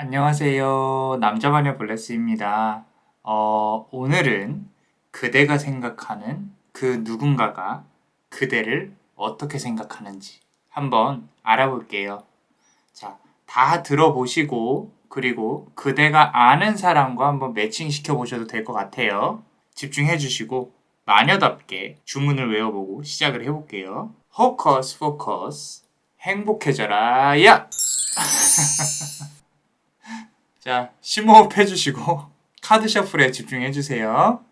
안녕하세요. 남자마녀 블레스입니다. 오늘은 그대가 생각하는 그 누군가가 그대를 어떻게 생각하는지 한번 알아볼게요. 자, 다 들어보시고, 그리고 그대가 아는 사람과 한번 매칭시켜 보셔도 될 것 같아요. 집중해 주시고, 마녀답게 주문을 외워보고 시작을 해볼게요. 호커스 포커스, 행복해져라, 야! 자, 심호흡 해주시고 카드 셔플에 집중해주세요.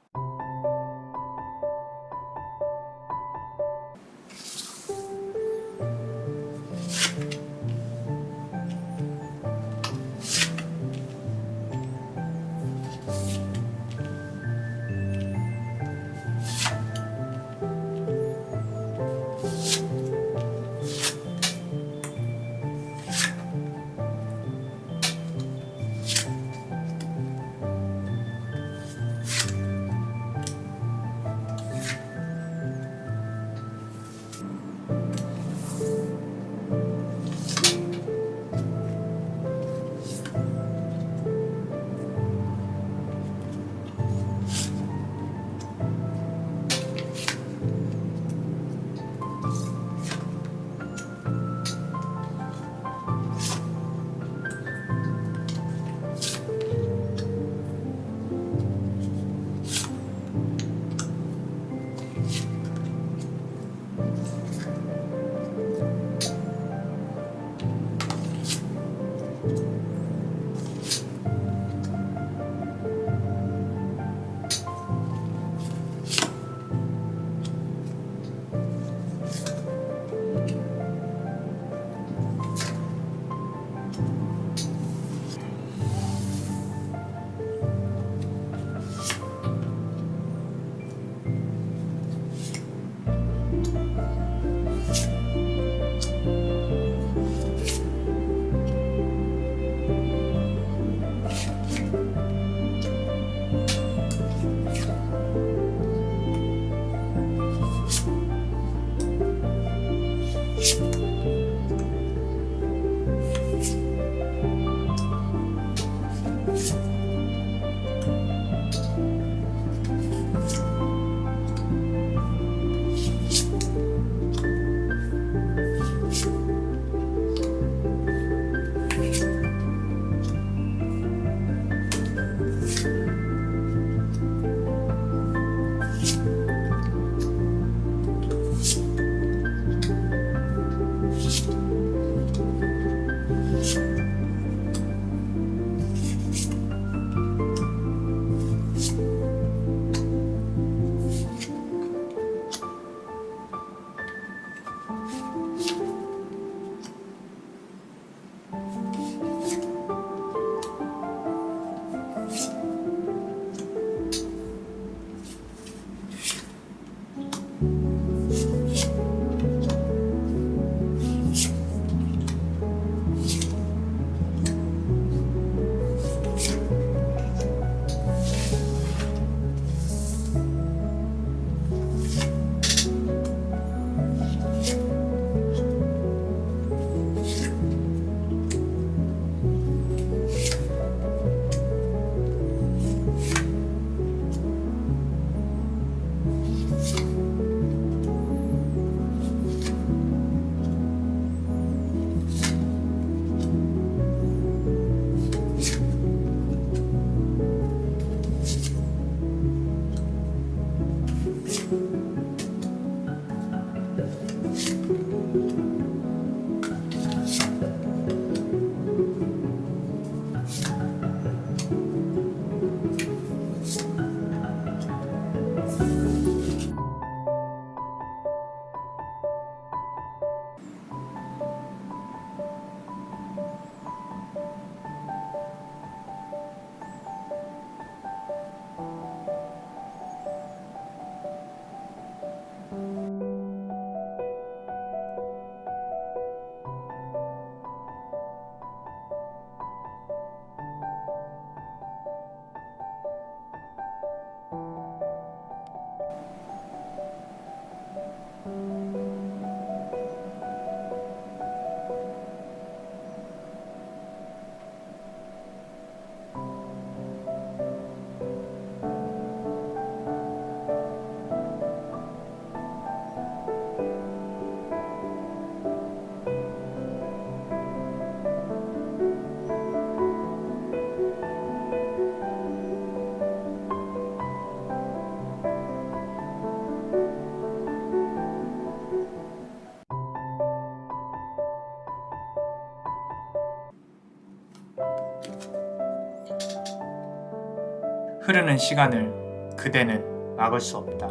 흐르는 시간을 그대는 막을 수 없다.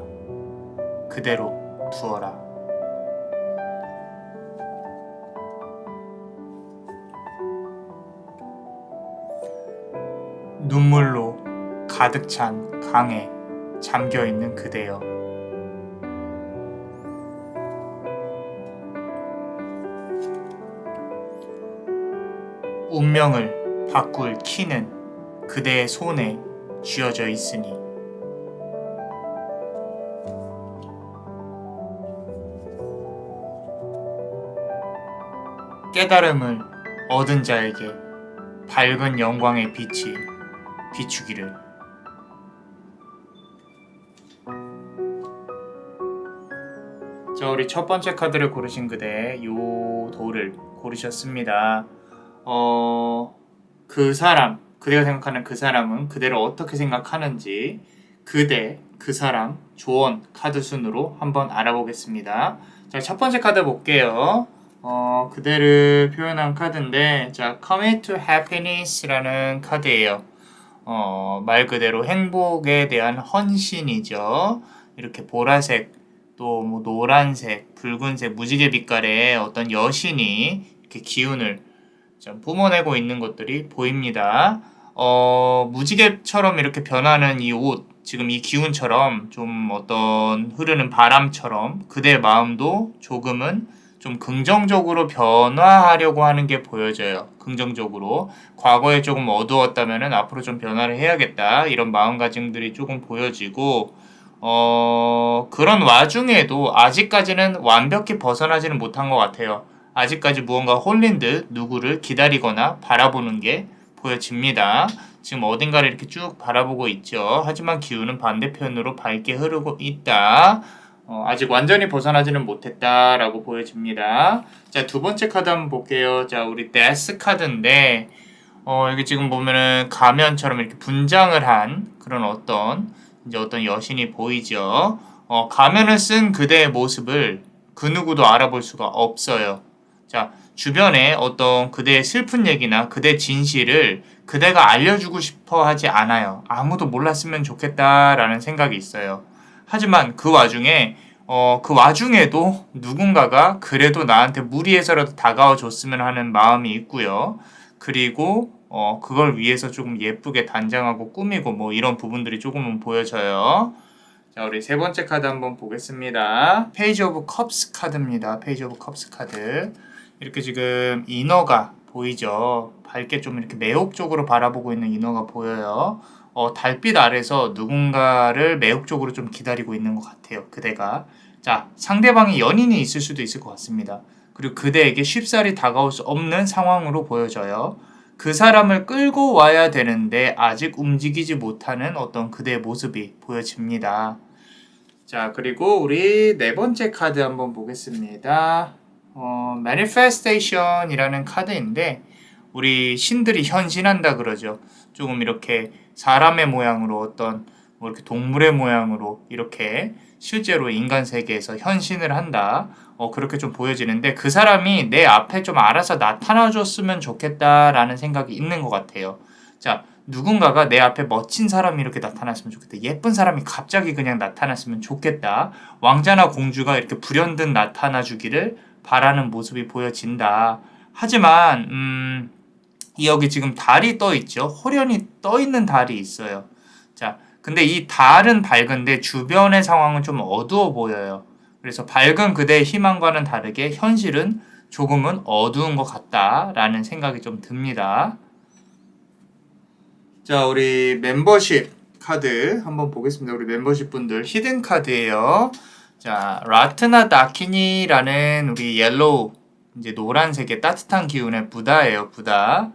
그대로 두어라. 눈물로 가득 찬 강에 잠겨있는 그대여. 운명을 바꿀 키는 그대의 손에 쥐어져 있으니 깨달음을 얻은 자에게 밝은 영광의 빛이 비추기를. 자, 우리 첫 번째 카드를 고르신 그대 요 돌을 고르셨습니다. 그 사람, 그대가 생각하는 그 사람은 그대를 어떻게 생각하는지 그대, 그 사람, 조언 카드 순으로 한번 알아보겠습니다. 자, 첫 번째 카드 볼게요. 그대를 표현한 카드인데, 자, Commit to Happiness라는 카드예요. 말 그대로 행복에 대한 헌신이죠. 이렇게 보라색, 또 뭐 노란색, 붉은색, 무지개 빛깔의 어떤 여신이 이렇게 기운을 좀 뿜어내고 있는 것들이 보입니다. 무지개처럼 이렇게 변하는 이 옷, 지금 이 기운처럼 좀 어떤 흐르는 바람처럼 그대의 마음도 조금은 좀 긍정적으로 변화하려고 하는 게 보여져요. 긍정적으로. 과거에 조금 어두웠다면은 앞으로 좀 변화를 해야겠다. 이런 마음가짐들이 조금 보여지고, 그런 와중에도 아직까지는 완벽히 벗어나지는 못한 것 같아요. 아직까지 무언가 홀린 듯 누구를 기다리거나 바라보는 게 보여집니다. 지금 어딘가를 이렇게 쭉 바라보고 있죠. 하지만 기운은 반대편으로 밝게 흐르고 있다. 아직 완전히 벗어나지는 못했다라고 보여집니다. 자, 두 번째 카드 한번 볼게요. 자, 우리 데스 카드인데, 여기 지금 보면은 가면처럼 이렇게 분장을 한 그런 어떤 여신이 보이죠. 가면을 쓴 그대의 모습을 그 누구도 알아볼 수가 없어요. 자, 주변에 어떤 그대의 슬픈 얘기나 그대의 진실을 그대가 알려주고 싶어 하지 않아요. 아무도 몰랐으면 좋겠다라는 생각이 있어요. 하지만 그 와중에도 누군가가 그래도 나한테 무리해서라도 다가와 줬으면 하는 마음이 있고요. 그리고 그걸 위해서 조금 예쁘게 단장하고 꾸미고 뭐 이런 부분들이 조금은 보여져요. 자, 우리 세 번째 카드 한번 보겠습니다. 페이지 오브 컵스 카드입니다. 페이지 오브 컵스 카드. 이렇게 지금 인어가 보이죠. 밝게 좀 이렇게 매혹적으로 바라보고 있는 인어가 보여요. 달빛 아래서 누군가를 매혹적으로 좀 기다리고 있는 것 같아요. 그대가. 자, 상대방이 연인이 있을 수도 있을 것 같습니다. 그리고 그대에게 쉽사리 다가올 수 없는 상황으로 보여져요. 그 사람을 끌고 와야 되는데 아직 움직이지 못하는 어떤 그대의 모습이 보여집니다. 자, 그리고 우리 네 번째 카드 한번 보겠습니다. Manifestation이라는 카드인데 우리 신들이 현신한다 그러죠. 조금 이렇게 사람의 모양으로 어떤 뭐 이렇게 동물의 모양으로 이렇게 실제로 인간 세계에서 현신을 한다. 그렇게 좀 보여지는데 그 사람이 내 앞에 좀 알아서 나타나줬으면 좋겠다라는 생각이 있는 것 같아요. 자, 누군가가 내 앞에 멋진 사람이 이렇게 나타났으면 좋겠다. 예쁜 사람이 갑자기 그냥 나타났으면 좋겠다. 왕자나 공주가 이렇게 불현듯 나타나 주기를 바라는 모습이 보여진다. 하지만 여기 지금 달이 떠 있죠. 호련히 떠 있는 달이 있어요. 자, 근데 이 달은 밝은데 주변의 상황은 좀 어두워 보여요. 그래서 밝은 그대의 희망과는 다르게 현실은 조금은 어두운 것 같다라는 생각이 좀 듭니다. 자, 우리 멤버십 카드 한번 보겠습니다. 우리 멤버십 분들 히든 카드예요. 자, 라트나 다키니라는 우리 옐로우, 이제 노란색의 따뜻한 기운의 부다예요. 부다.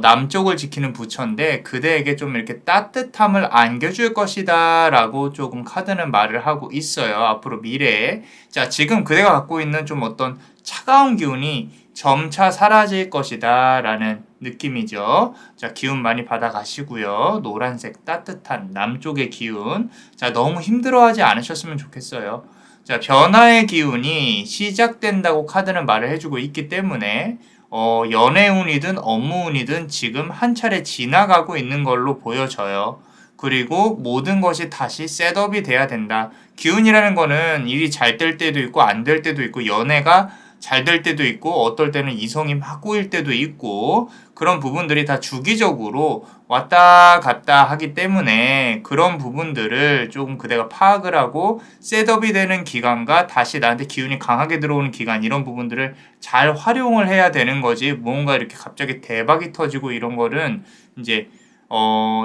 남쪽을 지키는 부처인데 그대에게 좀 이렇게 따뜻함을 안겨줄 것이다 라고 조금 카드는 말을 하고 있어요. 앞으로 미래에. 자, 지금 그대가 갖고 있는 좀 어떤 차가운 기운이 점차 사라질 것이다 라는 느낌이죠. 자, 기운 많이 받아가시고요. 노란색 따뜻한 남쪽의 기운. 자, 너무 힘들어하지 않으셨으면 좋겠어요. 자, 변화의 기운이 시작된다고 카드는 말을 해주고 있기 때문에 연애운이든 업무운이든 지금 한 차례 지나가고 있는 걸로 보여져요. 그리고 모든 것이 다시 셋업이 돼야 된다. 기운이라는 거는 일이 잘 될 때도 있고 안 될 때도 있고 연애가 잘 될 때도 있고 어떨 때는 이성이 막 꼬일 때도 있고 그런 부분들이 다 주기적으로 왔다 갔다 하기 때문에 그런 부분들을 조금 그대가 파악을 하고 셋업이 되는 기간과 다시 나한테 기운이 강하게 들어오는 기간 이런 부분들을 잘 활용을 해야 되는 거지 뭔가 이렇게 갑자기 대박이 터지고 이런 거는 이제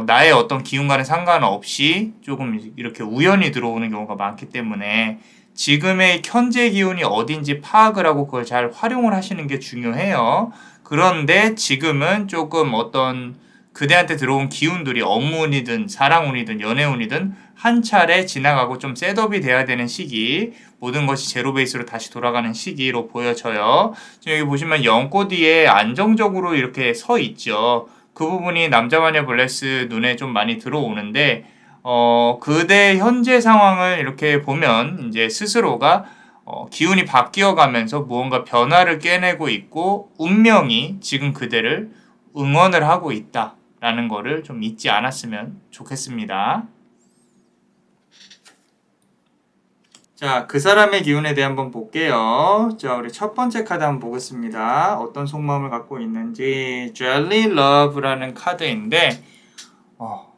나의 어떤 기운과는 상관없이 조금 이렇게 우연히 들어오는 경우가 많기 때문에 지금의 현재 기운이 어딘지 파악을 하고 그걸 잘 활용을 하시는 게 중요해요. 그런데 지금은 조금 어떤 그대한테 들어온 기운들이 업무운이든 사랑운이든 연애운이든 한 차례 지나가고 좀 셋업이 돼야 되는 시기, 모든 것이 제로 베이스로 다시 돌아가는 시기로 보여져요. 지금 여기 보시면 연꽃 뒤에 안정적으로 이렇게 서 있죠. 그 부분이 남자마녀 블레스 눈에 좀 많이 들어오는데 그대 현재 상황을 이렇게 보면 이제 스스로가 기운이 바뀌어 가면서 무언가 변화를 꿰내고 있고 운명이 지금 그대를 응원을 하고 있다라는 거를 좀 잊지 않았으면 좋겠습니다. 자, 그 사람의 기운에 대해 한번 볼게요. 자, 우리 첫 번째 카드 한번 보겠습니다. 어떤 속마음을 갖고 있는지 Jelly Love라는 카드인데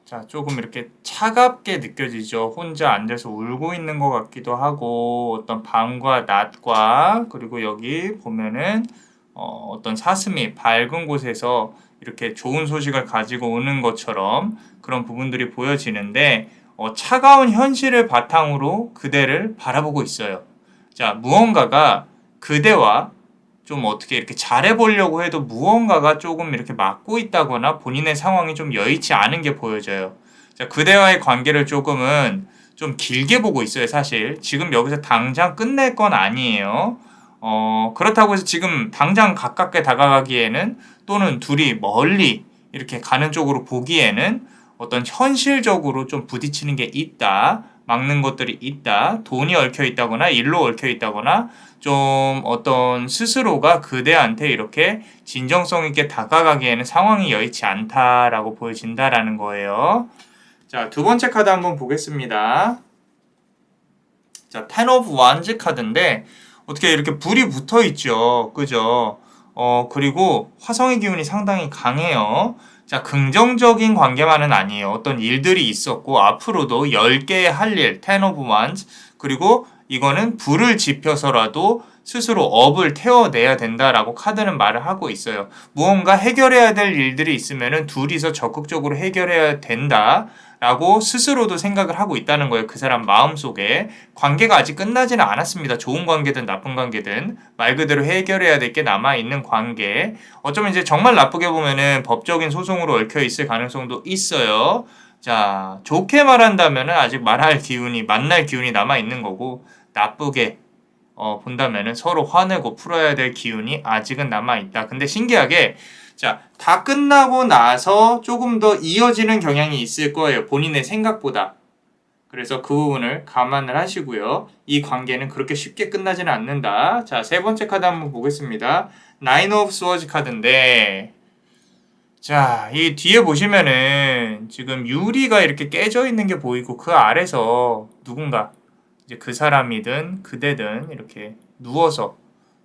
자, 조금 이렇게 차갑게 느껴지죠. 혼자 앉아서 울고 있는 것 같기도 하고 어떤 밤과 낮과 그리고 여기 보면은 어떤 사슴이 밝은 곳에서 이렇게 좋은 소식을 가지고 오는 것처럼 그런 부분들이 보여지는데 차가운 현실을 바탕으로 그대를 바라보고 있어요. 자, 무언가가 그대와 좀 어떻게 이렇게 잘해보려고 해도 무언가가 조금 이렇게 막고 있다거나 본인의 상황이 좀 여의치 않은 게 보여져요. 자, 그대와의 관계를 조금은 좀 길게 보고 있어요, 사실. 지금 여기서 당장 끝낼 건 아니에요. 그렇다고 해서 지금 당장 가깝게 다가가기에는 또는 둘이 멀리 이렇게 가는 쪽으로 보기에는 어떤 현실적으로 좀 부딪히는 게 있다. 막는 것들이 있다. 돈이 얽혀 있다거나 일로 얽혀 있다거나 좀 어떤 스스로가 그대한테 이렇게 진정성 있게 다가가기에는 상황이 여의치 않다라고 보여진다라는 거예요. 자, 두 번째 카드 한번 보겠습니다. 자, Ten of Wands 카드인데 어떻게 이렇게 불이 붙어 있죠. 그죠? 그리고 화성의 기운이 상당히 강해요. 자, 긍정적인 관계만은 아니에요. 어떤 일들이 있었고 앞으로도 10개의 할 일, Ten of Wands 그리고 이거는 불을 지펴서라도 스스로 업을 태워내야 된다라고 카드는 말을 하고 있어요. 무언가 해결해야 될 일들이 있으면은 둘이서 적극적으로 해결해야 된다라고 스스로도 생각을 하고 있다는 거예요. 그 사람 마음속에. 관계가 아직 끝나지는 않았습니다. 좋은 관계든 나쁜 관계든 말 그대로 해결해야 될 게 남아있는 관계. 어쩌면 이제 정말 나쁘게 보면은 법적인 소송으로 얽혀 있을 가능성도 있어요. 자, 좋게 말한다면은 아직 말할 기운이, 만날 기운이 남아있는 거고, 나쁘게 본다면은 서로 화내고 풀어야 될 기운이 아직은 남아있다. 근데 신기하게, 자, 다 끝나고 나서 조금 더 이어지는 경향이 있을 거예요. 본인의 생각보다. 그래서 그 부분을 감안을 하시고요. 이 관계는 그렇게 쉽게 끝나지는 않는다. 자, 세 번째 카드 한번 보겠습니다. Nine of Swords 카드인데, 자, 이 뒤에 보시면은 지금 유리가 이렇게 깨져 있는 게 보이고 그 아래서 누군가 이제 그 사람이든 그대든 이렇게 누워서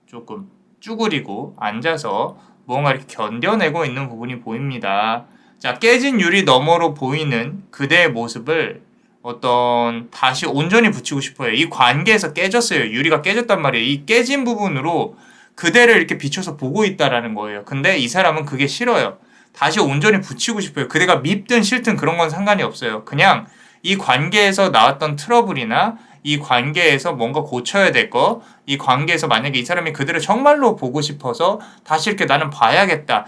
조금 쭈그리고 앉아서 뭔가 이렇게 견뎌내고 있는 부분이 보입니다. 자, 깨진 유리 너머로 보이는 그대의 모습을 어떤 다시 온전히 붙이고 싶어요. 이 관계에서 깨졌어요. 유리가 깨졌단 말이에요. 이 깨진 부분으로 그대를 이렇게 비춰서 보고 있다라는 거예요. 근데 이 사람은 그게 싫어요. 다시 온전히 붙이고 싶어요. 그대가 밉든 싫든 그런 건 상관이 없어요. 그냥 이 관계에서 나왔던 트러블이나 이 관계에서 뭔가 고쳐야 될 거, 이 관계에서 만약에 이 사람이 그대를 정말로 보고 싶어서 다시 이렇게 나는 봐야겠다.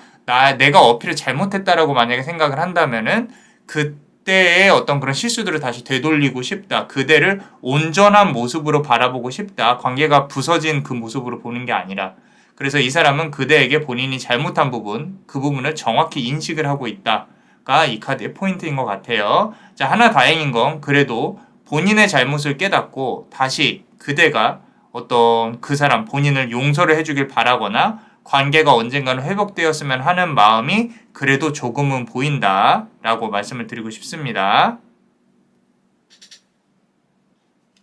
내가 어필을 잘못했다라고 만약에 생각을 한다면은 그때의 어떤 그런 실수들을 다시 되돌리고 싶다. 그대를 온전한 모습으로 바라보고 싶다. 관계가 부서진 그 모습으로 보는 게 아니라. 그래서 이 사람은 그대에게 본인이 잘못한 부분, 그 부분을 정확히 인식을 하고 있다가 이 카드의 포인트인 것 같아요. 자, 하나 다행인 건 그래도 본인의 잘못을 깨닫고 다시 그대가 어떤 그 사람 본인을 용서를 해주길 바라거나 관계가 언젠가는 회복되었으면 하는 마음이 그래도 조금은 보인다 라고 말씀을 드리고 싶습니다.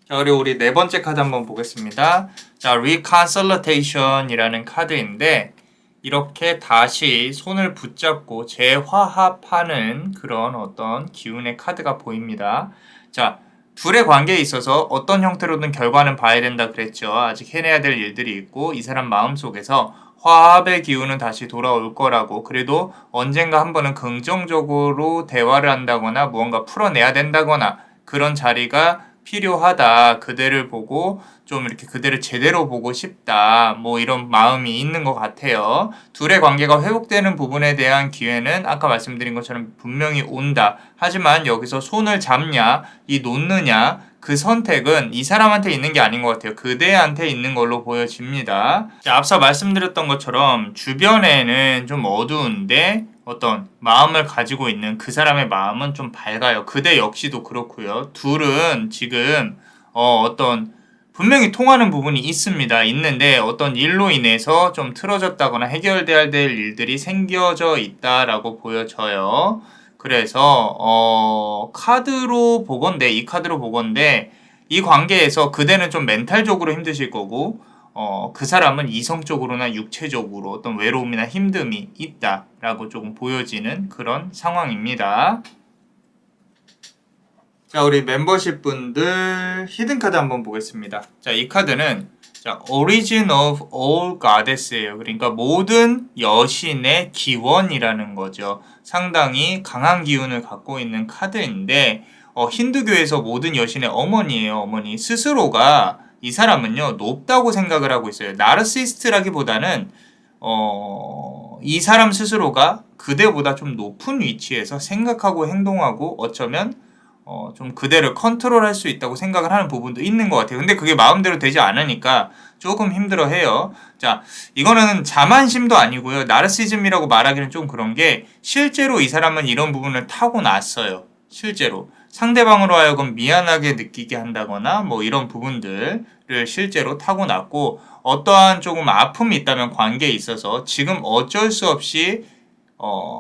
자, 그리고 우리 네 번째 카드 한번 보겠습니다. 자, reconciliation이라는 카드인데 이렇게 다시 손을 붙잡고 재화합하는 그런 어떤 기운의 카드가 보입니다. 자, 둘의 관계에 있어서 어떤 형태로든 결과는 봐야 된다 그랬죠. 아직 해내야 될 일들이 있고 이 사람 마음속에서 화합의 기운은 다시 돌아올 거라고, 그래도 언젠가 한 번은 긍정적으로 대화를 한다거나 무언가 풀어내야 된다거나 그런 자리가 필요하다. 그대를 보고 좀 이렇게 그대를 제대로 보고 싶다. 뭐 이런 마음이 있는 것 같아요. 둘의 관계가 회복되는 부분에 대한 기회는 아까 말씀드린 것처럼 분명히 온다. 하지만 여기서 손을 잡냐, 이 놓느냐, 그 선택은 이 사람한테 있는 게 아닌 것 같아요. 그대한테 있는 걸로 보여집니다. 자, 앞서 말씀드렸던 것처럼 주변에는 좀 어두운데 어떤 마음을 가지고 있는 그 사람의 마음은 좀 밝아요. 그대 역시도 그렇고요. 둘은 지금 어떤 분명히 통하는 부분이 있습니다. 있는데 어떤 일로 인해서 좀 틀어졌다거나 해결돼야 될 일들이 생겨져 있다라고 보여져요. 그래서 카드로 보건대, 이 카드로 보건대 이 관계에서 그대는 좀 멘탈적으로 힘드실 거고 그 사람은 이성적으로나 육체적으로 어떤 외로움이나 힘듦이 있다라고 조금 보여지는 그런 상황입니다. 자, 우리 멤버십 분들 히든카드 한번 보겠습니다. 자, 이 카드는 Origin of all goddess예요. 그러니까 모든 여신의 기원이라는 거죠. 상당히 강한 기운을 갖고 있는 카드인데 힌두교에서 모든 여신의 어머니예요. 어머니 스스로가, 이 사람은요 높다고 생각을 하고 있어요. 나르시스트라기보다는 이 사람 스스로가 그대보다 좀 높은 위치에서 생각하고 행동하고 어쩌면 좀 그대를 컨트롤할 수 있다고 생각을 하는 부분도 있는 것 같아요. 근데 그게 마음대로 되지 않으니까 조금 힘들어해요. 자, 이거는 자만심도 아니고요. 나르시즘이라고 말하기는 좀 그런 게, 실제로 이 사람은 이런 부분을 타고났어요. 실제로 상대방으로 하여금 미안하게 느끼게 한다거나 뭐 이런 부분들을 실제로 타고났고, 어떠한 조금 아픔이 있다면 관계에 있어서 지금 어쩔 수 없이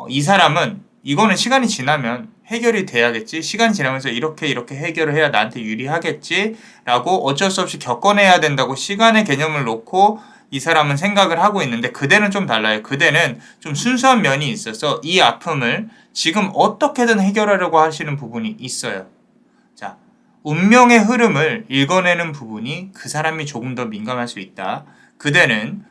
이 사람은 이거는 시간이 지나면 해결이 돼야겠지, 시간이 지나면서 이렇게 해결을 해야 나한테 유리하겠지 라고 어쩔 수 없이 겪어내야 된다고 시간의 개념을 놓고 이 사람은 생각을 하고 있는데, 그대는 좀 달라요. 그대는 좀 순수한 면이 있어서 이 아픔을 지금 어떻게든 해결하려고 하시는 부분이 있어요. 자, 운명의 흐름을 읽어내는 부분이 그 사람이 조금 더 민감할 수 있다. 그대는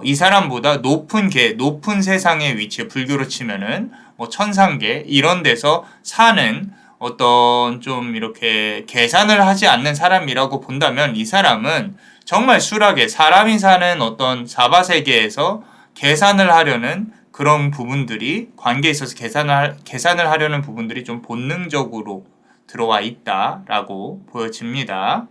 이 사람보다 높은 높은 세상의 위치에, 불교로 치면은 뭐 천상계 이런 데서 사는 어떤 좀 이렇게 계산을 하지 않는 사람이라고 본다면, 이 사람은 정말 수락에 사람이 사는 어떤 사바세계에서 계산을 하려는 그런 부분들이, 관계에 있어서 계산을 하려는 부분들이 좀 본능적으로 들어와 있다라고 보여집니다.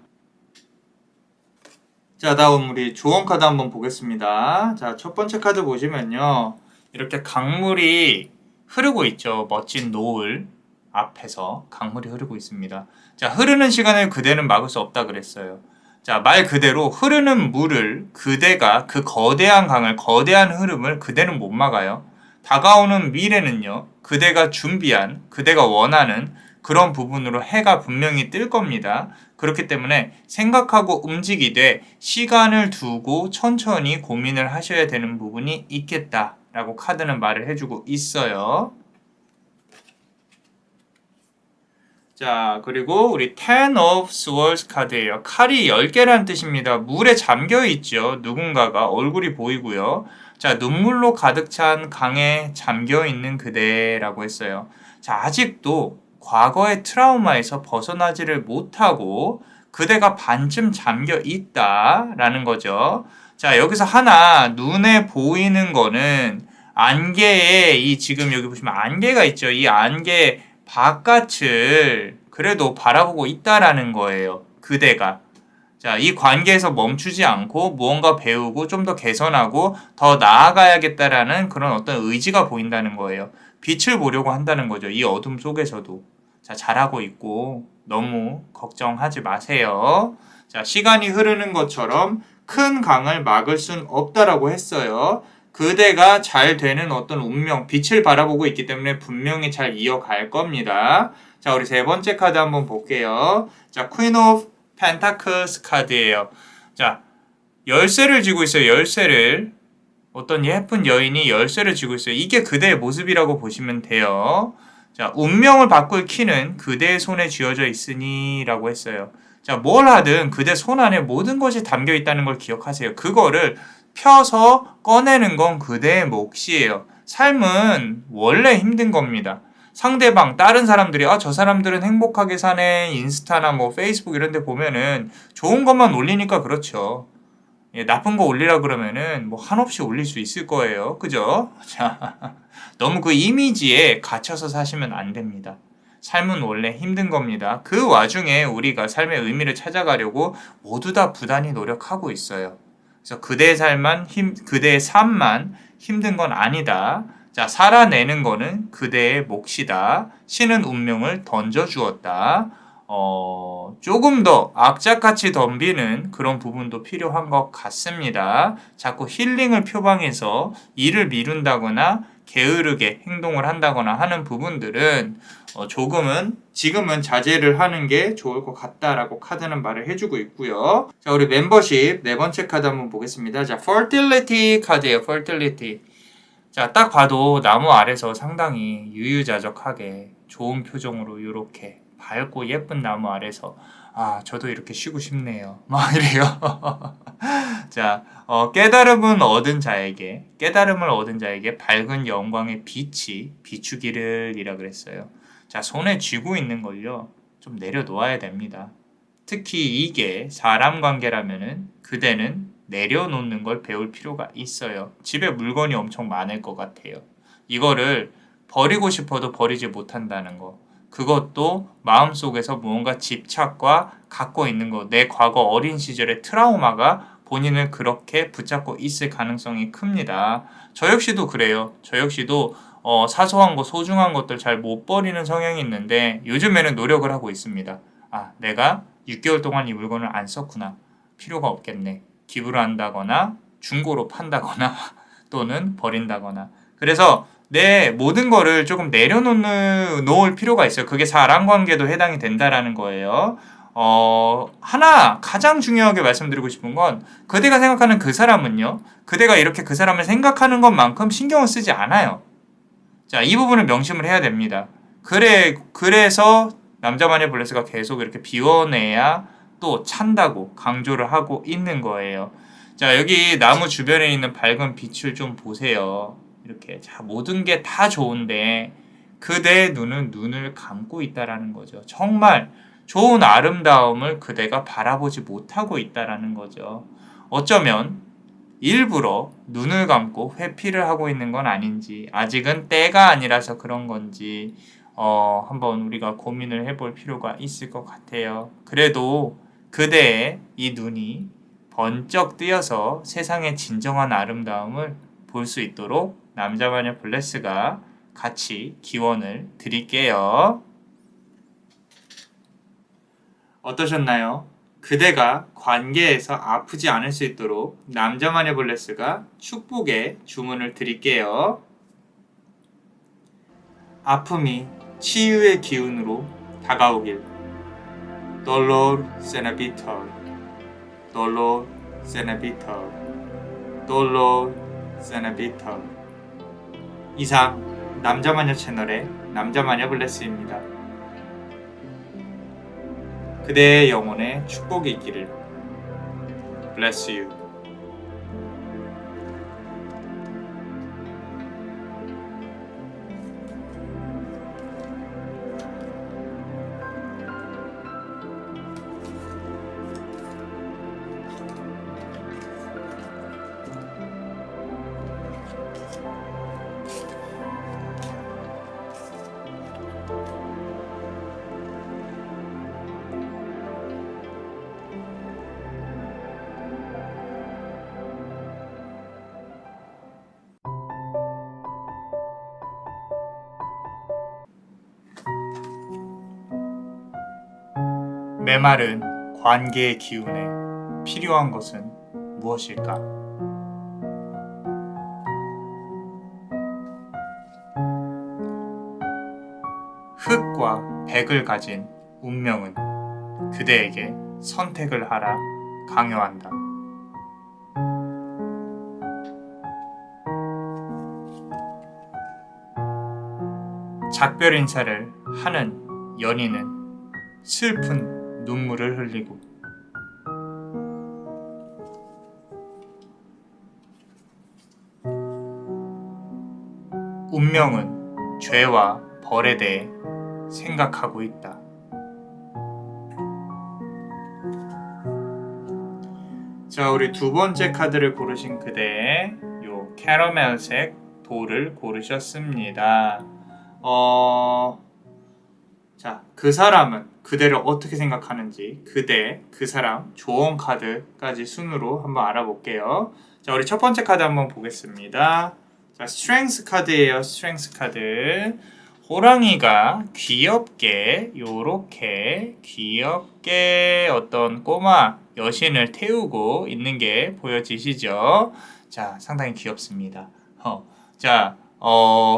자, 다음 우리 조언 카드 한번 보겠습니다. 자, 첫 번째 카드 보시면요, 이렇게 강물이 흐르고 있죠. 멋진 노을 앞에서 강물이 흐르고 있습니다. 자, 흐르는 시간을 그대는 막을 수 없다 그랬어요. 자, 말 그대로 흐르는 물을 그대가, 그 거대한 강을, 거대한 흐름을 그대는 못 막아요. 다가오는 미래는요, 그대가 준비한, 그대가 원하는 그런 부분으로 해가 분명히 뜰 겁니다. 그렇기 때문에 생각하고 움직이되 시간을 두고 천천히 고민을 하셔야 되는 부분이 있겠다라고 카드는 말을 해주고 있어요. 자, 그리고 우리 Ten of Swords 카드예요. 칼이 10개라는 뜻입니다. 물에 잠겨 있죠. 누군가가 얼굴이 보이고요. 자, 눈물로 가득 찬 강에 잠겨 있는 그대라고 했어요. 자, 아직도 과거의 트라우마에서 벗어나지를 못하고 그대가 반쯤 잠겨 있다라는 거죠. 자, 여기서 하나 눈에 보이는 거는 안개에, 이 지금 여기 보시면 안개가 있죠. 이 안개 바깥을 그래도 바라보고 있다라는 거예요. 그대가. 자, 이 관계에서 멈추지 않고 무언가 배우고 좀 더 개선하고 더 나아가야겠다라는 그런 어떤 의지가 보인다는 거예요. 빛을 보려고 한다는 거죠. 이 어둠 속에서도. 자, 잘하고 있고 너무 걱정하지 마세요. 자, 시간이 흐르는 것처럼 큰 강을 막을 순 없다라고 했어요. 그대가 잘 되는 어떤 운명, 빛을 바라보고 있기 때문에 분명히 잘 이어갈 겁니다. 자, 우리 세 번째 카드 한번 볼게요. 자, Queen of Pentacles 카드예요. 자, 열쇠를 쥐고 있어요. 열쇠를. 어떤 예쁜 여인이 열쇠를 쥐고 있어요. 이게 그대의 모습이라고 보시면 돼요. 자, 운명을 바꿀 키는 그대의 손에 쥐어져 있으니 라고 했어요. 자, 뭘 하든 그대 손 안에 모든 것이 담겨 있다는 걸 기억하세요. 그거를 펴서 꺼내는 건 그대의 몫이에요. 삶은 원래 힘든 겁니다. 상대방, 다른 사람들이 저 사람들은 행복하게 사네, 인스타나 뭐 페이스북 이런 데 보면은 좋은 것만 올리니까 그렇죠. 나쁜 거 올리라 그러면은 뭐 한없이 올릴 수 있을 거예요. 그죠? 자, 너무 그 이미지에 갇혀서 사시면 안 됩니다. 삶은 원래 힘든 겁니다. 그 와중에 우리가 삶의 의미를 찾아가려고 모두 다 부단히 노력하고 있어요. 그래서 그대의 삶만 힘든 건 아니다. 자, 살아내는 거는 그대의 몫이다. 신은 운명을 던져주었다. 조금 더 악착같이 덤비는 그런 부분도 필요한 것 같습니다. 자꾸 힐링을 표방해서 일을 미룬다거나 게으르게 행동을 한다거나 하는 부분들은 지금은 자제를 하는 게 좋을 것 같다라고 카드는 말을 해주고 있고요. 자, 우리 멤버십 네 번째 카드 한번 보겠습니다. 자, Fertility 카드예요. Fertility. 자, 딱 봐도 나무 아래서 상당히 유유자적하게 좋은 표정으로 이렇게 밝고 예쁜 나무 아래서 저도 이렇게 쉬고 싶네요. 막 이래요. 자, 깨달음을 얻은 자에게 밝은 영광의 빛이 비추기를이라 그랬어요. 자, 손에 쥐고 있는 걸요. 좀 내려놓아야 됩니다. 특히 이게 사람 관계라면은 그대는 내려놓는 걸 배울 필요가 있어요. 집에 물건이 엄청 많을 것 같아요. 이거를 버리고 싶어도 버리지 못한다는 거. 그것도 마음속에서 무언가 집착과 갖고 있는 거. 내 과거 어린 시절의 트라우마가 본인을 그렇게 붙잡고 있을 가능성이 큽니다. 저 역시도 그래요. 저 역시도 사소한 거, 소중한 것들 잘 못 버리는 성향이 있는데 요즘에는 노력을 하고 있습니다. 내가 6개월 동안 이 물건을 안 썼구나. 필요가 없겠네. 기부를 한다거나 중고로 판다거나 또는 버린다거나. 그래서 내 모든 거를 조금 내려놓을 필요가 있어요. 그게 사람 관계도 해당이 된다라는 거예요. 하나 가장 중요하게 말씀드리고 싶은 건 그대가 생각하는 그 사람은요. 그대가 이렇게 그 사람을 생각하는 것만큼 신경을 쓰지 않아요. 자, 이 부분을 명심을 해야 됩니다. 그래서 남자만의 블레스가 계속 이렇게 비워내야 또 찬다고 강조를 하고 있는 거예요. 자, 여기 나무 주변에 있는 밝은 빛을 좀 보세요. 이렇게. 자, 모든 게 다 좋은데 그대의 눈은 눈을 감고 있다라는 거죠. 정말 좋은 아름다움을 그대가 바라보지 못하고 있다라는 거죠. 어쩌면 일부러 눈을 감고 회피를 하고 있는 건 아닌지, 아직은 때가 아니라서 그런 건지 한번 우리가 고민을 해볼 필요가 있을 것 같아요. 그래도 그대의 이 눈이 번쩍 뜨여서 세상의 진정한 아름다움을 볼 수 있도록 남자마녀 블레스가 같이 기원을 드릴게요. 어떠셨나요? 그대가 관계에서 아프지 않을 수 있도록 남자마녀 블레스가 축복의 주문을 드릴게요. 아픔이 치유의 기운으로 다가오길. Dolor Sena Vital, Dolor Sena Vital, Dolor Sena Vital. 이상 남자마녀 채널의 남자마녀 블레스입니다. 그대의 영혼에 축복이 있기를. Bless you. 메마른 관계의 기운에 필요한 것은 무엇일까? 흑과 백을 가진 운명은 그대에게 선택을 하라 강요한다. 작별 인사를 하는 연인은 슬픈 눈물을 흘리고 운명은 죄와 벌에 대해 생각하고 있다. 자, 우리 두 번째 카드를 고르신 그대 요 캐러멜색 돌을 고르셨습니다. 자, 그 사람은 그대를 어떻게 생각하는지 그대, 그 사람, 조언 카드까지 순으로 한번 알아볼게요. 자, 우리 첫 번째 카드 한번 보겠습니다. 자, 스트렝스 카드예요. 스트렝스 카드. 호랑이가 귀엽게 요렇게 귀엽게 어떤 꼬마 여신을 태우고 있는 게 보여지시죠? 자, 상당히 귀엽습니다.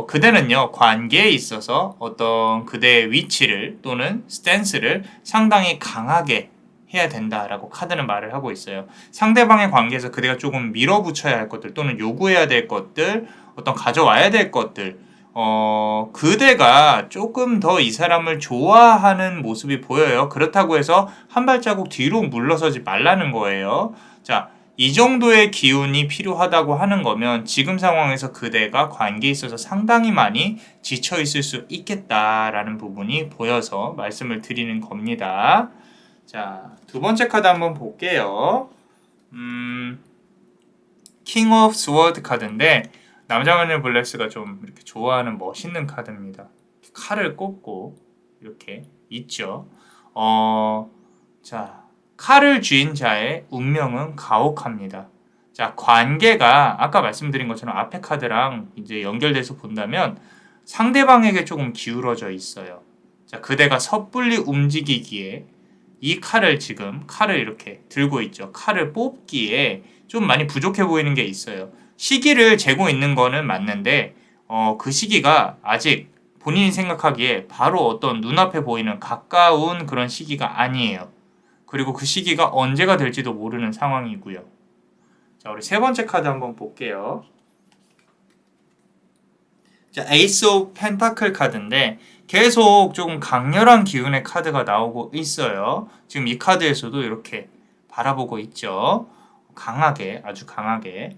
그대는요, 관계에 있어서 어떤 그대의 위치를 또는 스탠스를 상당히 강하게 해야 된다라고 카드는 말을 하고 있어요. 상대방의 관계에서 그대가 조금 밀어붙여야 할 것들 또는 요구해야 될 것들, 어떤 가져와야 될 것들, 그대가 조금 더 이 사람을 좋아하는 모습이 보여요. 그렇다고 해서 한 발자국 뒤로 물러서지 말라는 거예요. 자, 이 정도의 기운이 필요하다고 하는 거면 지금 상황에서 그대가 관계에 있어서 상당히 많이 지쳐 있을 수 있겠다라는 부분이 보여서 말씀을 드리는 겁니다. 자, 두 번째 카드 한번 볼게요. 킹 오브 스워드 카드인데 남자만의 블랙스가 좀 이렇게 좋아하는 멋있는 카드입니다. 칼을 꽂고 이렇게 있죠. 자, 칼을 쥐인 자의 운명은 가혹합니다. 자, 관계가 아까 말씀드린 것처럼 앞에 카드랑 이제 연결돼서 본다면 상대방에게 조금 기울어져 있어요. 자, 그대가 섣불리 움직이기에 이 칼을 이렇게 들고 있죠. 칼을 뽑기에 좀 많이 부족해 보이는 게 있어요. 시기를 재고 있는 거는 맞는데 그 시기가 아직 본인이 생각하기에 바로 어떤 눈앞에 보이는 가까운 그런 시기가 아니에요. 그리고 그 시기가 언제가 될지도 모르는 상황이고요. 자, 우리 세 번째 카드 한번 볼게요. 자, 에이스 오브 펜타클 카드인데 계속 조금 강렬한 기운의 카드가 나오고 있어요. 지금 이 카드에서도 이렇게 바라보고 있죠. 강하게, 아주 강하게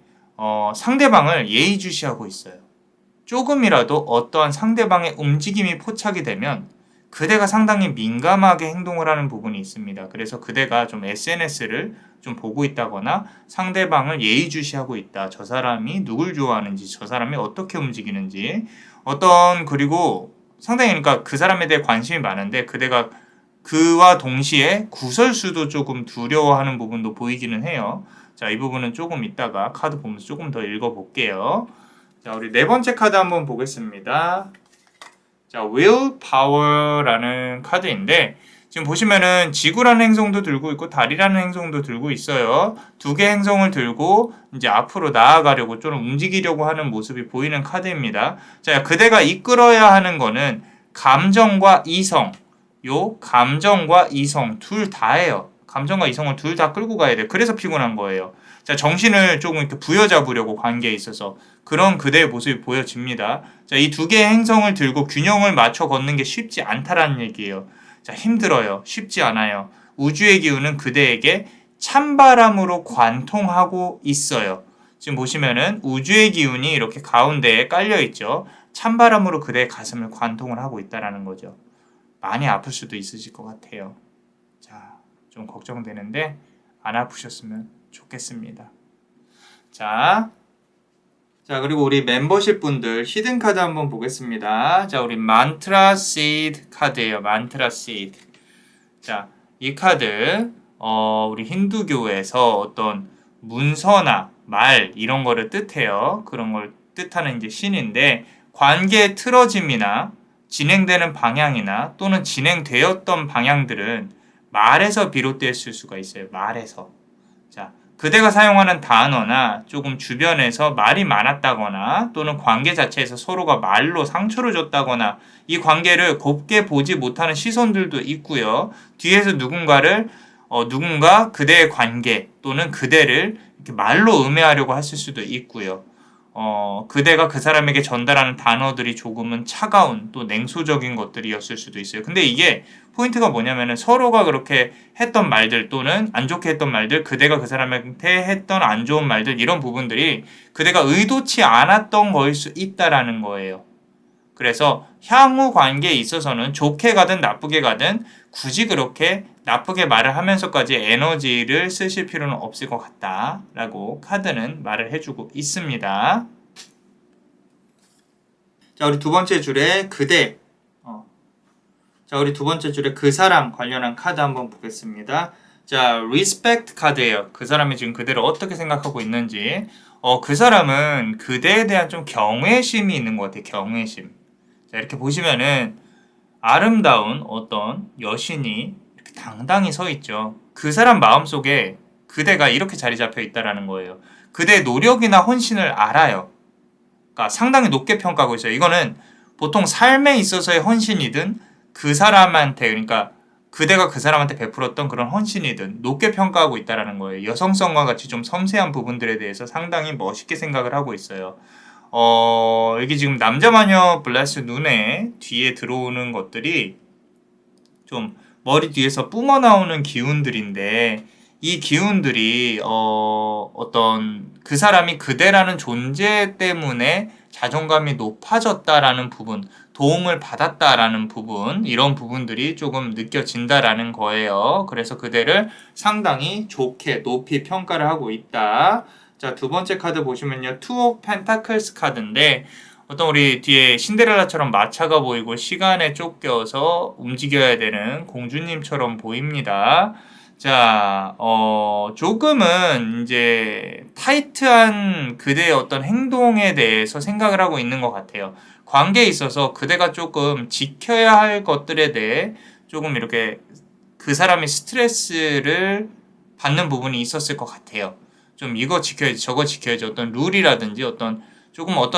상대방을 예의주시하고 있어요. 조금이라도 어떠한 상대방의 움직임이 포착이 되면 그대가 상당히 민감하게 행동을 하는 부분이 있습니다. 그래서 그대가 좀 SNS를 좀 보고 있다거나 상대방을 예의주시하고 있다. 저 사람이 누굴 좋아하는지, 저 사람이 어떻게 움직이는지, 그리고 상당히 그러니까 그 사람에 대해 관심이 많은데 그대가 그와 동시에 구설수도 조금 두려워하는 부분도 보이기는 해요. 자, 이 부분은 조금 이따가 카드 보면서 조금 더 읽어볼게요. 자, 우리 네 번째 카드 한번 보겠습니다. 자, willpower라는 카드인데 지금 보시면은 지구라는 행성도 들고 있고 달이라는 행성도 들고 있어요. 두 개 행성을 들고 이제 앞으로 나아가려고 좀 움직이려고 하는 모습이 보이는 카드입니다. 자, 그대가 이끌어야 하는 거는 감정과 이성, 감정과 이성 둘 다예요. 감정과 이성을 둘 다 끌고 가야 돼. 그래서 피곤한 거예요. 자, 정신을 조금 이렇게 부여잡으려고 관계에 있어서 그런 그대의 모습이 보여집니다. 자, 이 두 개의 행성을 들고 균형을 맞춰 걷는 게 쉽지 않다라는 얘기예요. 자, 힘들어요. 쉽지 않아요. 우주의 기운은 그대에게 찬바람으로 관통하고 있어요. 지금 보시면은 우주의 기운이 이렇게 가운데에 깔려 있죠. 찬바람으로 그대의 가슴을 관통을 하고 있다라는 거죠. 많이 아플 수도 있으실 것 같아요. 자, 좀 걱정되는데 안 아프셨으면 좋겠습니다. 자, 그리고 우리 멤버십 분들 히든 카드 한번 보겠습니다. 자, 우리 만트라 시드 카드예요. 만트라 시드. 자, 이 카드 우리 힌두교에서 어떤 문서나 말 이런 거를 뜻해요. 그런 걸 뜻하는 이제 신인데 관계의 틀어짐이나 진행되는 방향이나 또는 진행되었던 방향들은 말에서 비롯됐을 수가 있어요. 말에서. 자, 그대가 사용하는 단어나 조금 주변에서 말이 많았다거나 또는 관계 자체에서 서로가 말로 상처를 줬다거나 이 관계를 곱게 보지 못하는 시선들도 있고요. 뒤에서 누군가 그대의 관계 또는 그대를 이렇게 말로 음해하려고 했을 수도 있고요. 그대가 그 사람에게 전달하는 단어들이 조금은 차가운 또 냉소적인 것들이었을 수도 있어요. 근데 이게 포인트가 뭐냐면은 서로가 그렇게 했던 말들 또는 안 좋게 했던 말들, 그대가 그 사람한테 했던 안 좋은 말들 이런 부분들이 그대가 의도치 않았던 거일 수 있다라는 거예요. 그래서 향후 관계에 있어서는 좋게 가든 나쁘게 가든 굳이 그렇게 나쁘게 말을 하면서까지 에너지를 쓰실 필요는 없을 것 같다라고 카드는 말을 해주고 있습니다. 자, 우리 두 번째 줄에 그대. 자, 우리 두 번째 줄에 그 사람 관련한 카드 한번 보겠습니다. 자, respect 카드예요. 그 사람이 지금 그대를 어떻게 생각하고 있는지. 그 사람은 그대에 대한 좀 경외심이 있는 것 같아요. 경외심. 자, 이렇게 보시면은 아름다운 어떤 여신이 이렇게 당당히 서 있죠. 그 사람 마음속에 그대가 이렇게 자리 잡혀 있다라는 거예요. 그대의 노력이나 헌신을 알아요. 그러니까 상당히 높게 평가하고 있어요. 이거는 보통 삶에 있어서의 헌신이든 그 사람한테, 그러니까 그대가 그 사람한테 베풀었던 그런 헌신이든 높게 평가하고 있다라는 거예요. 여성성과 같이 좀 섬세한 부분들에 대해서 상당히 멋있게 생각을 하고 있어요. 이게 지금 남자마녀 블레스 눈에 뒤에 들어오는 것들이 좀 머리 뒤에서 뿜어 나오는 기운들인데 이 기운들이 어떤 그 사람이 그대라는 존재 때문에 자존감이 높아졌다라는 부분, 도움을 받았다라는 부분, 이런 부분들이 조금 느껴진다라는 거예요. 그래서 그대를 상당히 좋게 높이 평가를 하고 있다. 자, 두 번째 카드 보시면요. Two of Pentacles 카드인데 어떤 우리 뒤에 신데렐라처럼 마차가 보이고 시간에 쫓겨서 움직여야 되는 공주님처럼 보입니다. 자, 조금은 이제 타이트한 그대의 어떤 행동에 대해서 생각을 하고 있는 것 같아요. 관계에 있어서 그대가 조금 지켜야 할 것들에 대해 조금 이렇게 그 사람이 스트레스를 받는 부분이 있었을 것 같아요. 좀 이거 지켜야지 저거 지켜야지 어떤 룰이라든지 어떤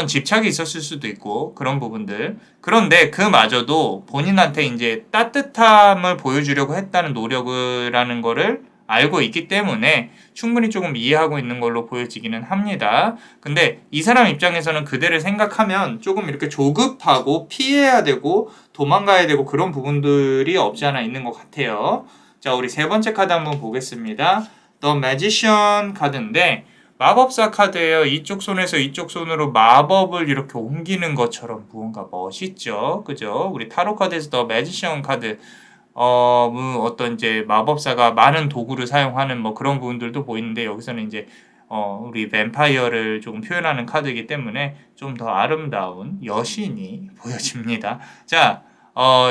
집착이 있었을 수도 있고 그런 부분들. 그런데 그마저도 본인한테 이제 따뜻함을 보여주려고 했다는 노력이라는 거를 알고 있기 때문에 충분히 조금 이해하고 있는 걸로 보여지기는 합니다. 근데 이 사람 입장에서는 그대를 생각하면 조금 이렇게 조급하고 피해야 되고 도망가야 되고 그런 부분들이 없지 않아 있는 것 같아요. 자, 우리 세 번째 카드 한번 보겠습니다. The Magician 카드인데 마법사 카드예요. 이쪽 손에서 이쪽 손으로 마법을 이렇게 옮기는 것처럼 무언가 멋있죠. 그죠? 우리 타로 카드에서 The Magician 카드 어떤 이제 마법사가 많은 도구를 사용하는 뭐 그런 부분들도 보이는데 여기서는 이제 우리 뱀파이어를 조금 표현하는 카드이기 때문에 좀 더 아름다운 여신이 보여집니다. 자,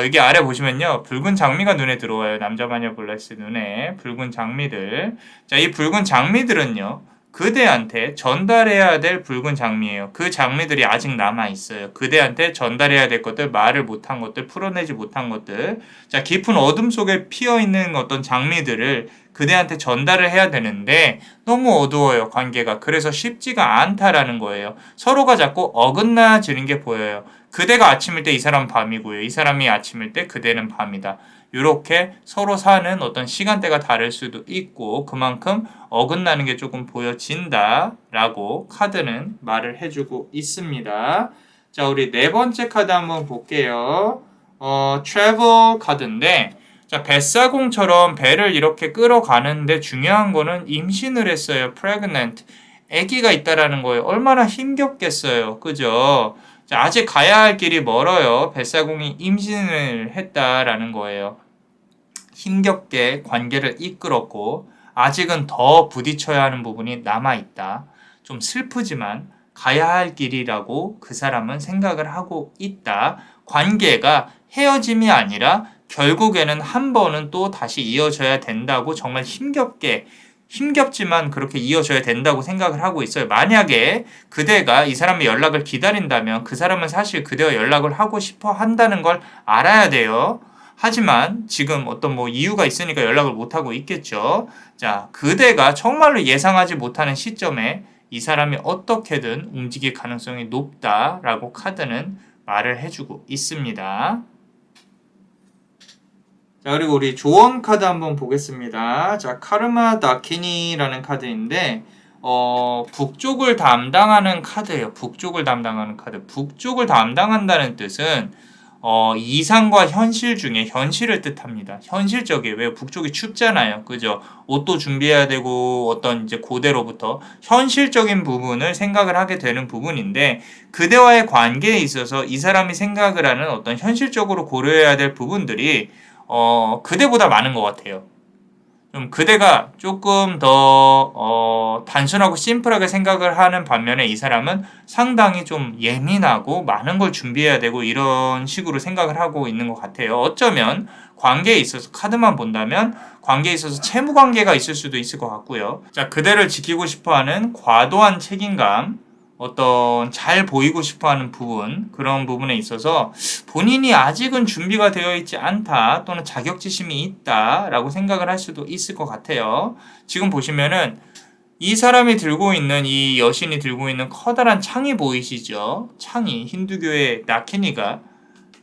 여기 아래 보시면요. 붉은 장미가 눈에 들어와요. 남자마녀 블레스 눈에 붉은 장미들. 자, 이 붉은 장미들은요. 그대한테 전달해야 될 붉은 장미예요. 그 장미들이 아직 남아있어요. 그대한테 전달해야 될 것들, 말을 못한 것들, 풀어내지 못한 것들. 자, 깊은 어둠 속에 피어있는 어떤 장미들을 그대한테 전달을 해야 되는데 너무 어두워요, 관계가. 그래서 쉽지가 않다라는 거예요. 서로가 자꾸 어긋나지는 게 보여요. 그대가 아침일 때 이 사람은 밤이고요. 이 사람이 아침일 때 그대는 밤이다. 이렇게 서로 사는 어떤 시간대가 다를 수도 있고 그만큼 어긋나는 게 조금 보여진다라고 카드는 말을 해주고 있습니다. 자, 우리 네 번째 카드 한번 볼게요. travel 카드인데 자, 뱃사공처럼 배를 이렇게 끌어가는데 중요한 거는 임신을 했어요. pregnant. 아기가 있다라는 거예요. 얼마나 힘겹겠어요. 그죠? 자, 아직 가야 할 길이 멀어요. 뱃사공이 임신을 했다라는 거예요. 힘겹게 관계를 이끌었고 아직은 더 부딪혀야 하는 부분이 남아있다. 좀 슬프지만 가야 할 길이라고 그 사람은 생각을 하고 있다. 관계가 헤어짐이 아니라 결국에는 한 번은 또 다시 이어져야 된다고 정말 힘겹지만 그렇게 이어져야 된다고 생각을 하고 있어요. 만약에 그대가 이 사람의 연락을 기다린다면 그 사람은 사실 그대와 연락을 하고 싶어 한다는 걸 알아야 돼요. 하지만 지금 어떤 뭐 이유가 있으니까 연락을 못하고 있겠죠. 자, 그대가 정말로 예상하지 못하는 시점에 이 사람이 어떻게든 움직일 가능성이 높다라고 카드는 말을 해주고 있습니다. 자, 그리고 우리 조언 카드 한번 보겠습니다. 자, 카르마 다키니라는 카드인데, 북쪽을 담당하는 카드예요. 북쪽을 담당하는 카드. 북쪽을 담당한다는 뜻은, 이상과 현실 중에 현실을 뜻합니다. 현실적이에요. 왜 북쪽이 춥잖아요. 그죠? 옷도 준비해야 되고, 어떤 이제 고대로부터 현실적인 부분을 생각을 하게 되는 부분인데, 그대와의 관계에 있어서 이 사람이 생각을 하는 어떤 현실적으로 고려해야 될 부분들이 그대보다 많은 것 같아요. 좀 그대가 조금 더 단순하고 심플하게 생각을 하는 반면에 이 사람은 상당히 좀 예민하고 많은 걸 준비해야 되고 이런 식으로 생각을 하고 있는 것 같아요. 어쩌면 관계에 있어서 카드만 본다면 관계에 있어서 채무 관계가 있을 수도 있을 것 같고요. 자, 그대를 지키고 싶어하는 과도한 책임감, 어떤 잘 보이고 싶어하는 부분, 그런 부분에 있어서 본인이 아직은 준비가 되어 있지 않다 또는 자격지심이 있다라고 생각을 할 수도 있을 것 같아요. 지금 보시면은 이 사람이 들고 있는, 이 여신이 들고 있는 커다란 창이 보이시죠? 창이, 힌두교의 나키니가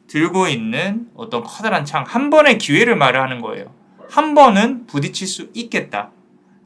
들고 있는 어떤 커다란 창, 한 번의 기회를 말을 하는 거예요. 한 번은 부딪힐 수 있겠다.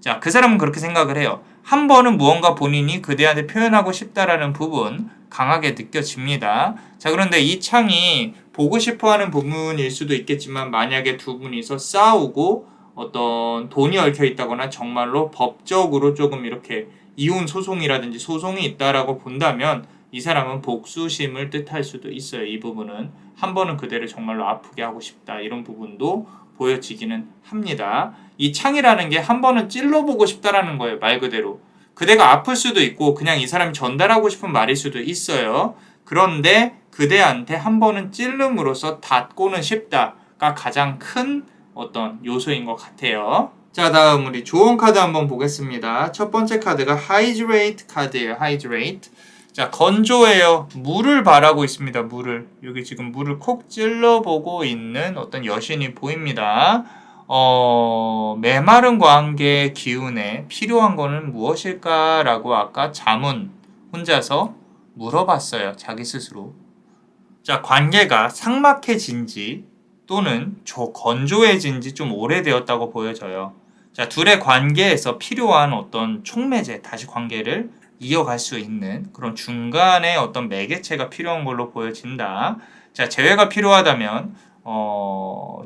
자, 그 사람은 그렇게 생각을 해요. 한 번은 무언가 본인이 그대한테 표현하고 싶다라는 부분 강하게 느껴집니다. 자, 그런데 이 창이 보고 싶어하는 부분일 수도 있겠지만 만약에 두 분이서 싸우고 어떤 돈이 얽혀 있다거나 정말로 법적으로 조금 이렇게 이혼 소송이라든지 소송이 있다라고 본다면 이 사람은 복수심을 뜻할 수도 있어요. 이 부분은 한 번은 그대를 정말로 아프게 하고 싶다 이런 부분도 보여지기는 합니다. 이 창이라는 게 한 번은 찔러보고 싶다라는 거예요. 말 그대로. 그대가 아플 수도 있고 그냥 이 사람이 전달하고 싶은 말일 수도 있어요. 그런데 그대한테 한 번은 찔름으로써 닿고는 싶다가 가장 큰 어떤 요소인 것 같아요. 자, 다음 우리 조언 카드 한번 보겠습니다. 첫 번째 카드가 하이드레이트 카드예요. 하이드레이트. 자, 건조해요. 물을 바라고 있습니다. 물을. 여기 지금 물을 콕 찔러보고 있는 어떤 여신이 보입니다. 메마른 관계의 기운에 필요한 거는 무엇일까라고 아까 자문 혼자서 물어봤어요. 자기 스스로. 자, 관계가 삭막해진지 또는 건조해진지 좀 오래되었다고 보여져요. 자, 둘의 관계에서 필요한 어떤 촉매제, 다시 관계를 이어갈 수 있는 그런 중간에 어떤 매개체가 필요한 걸로 보여진다. 자, 재회가 필요하다면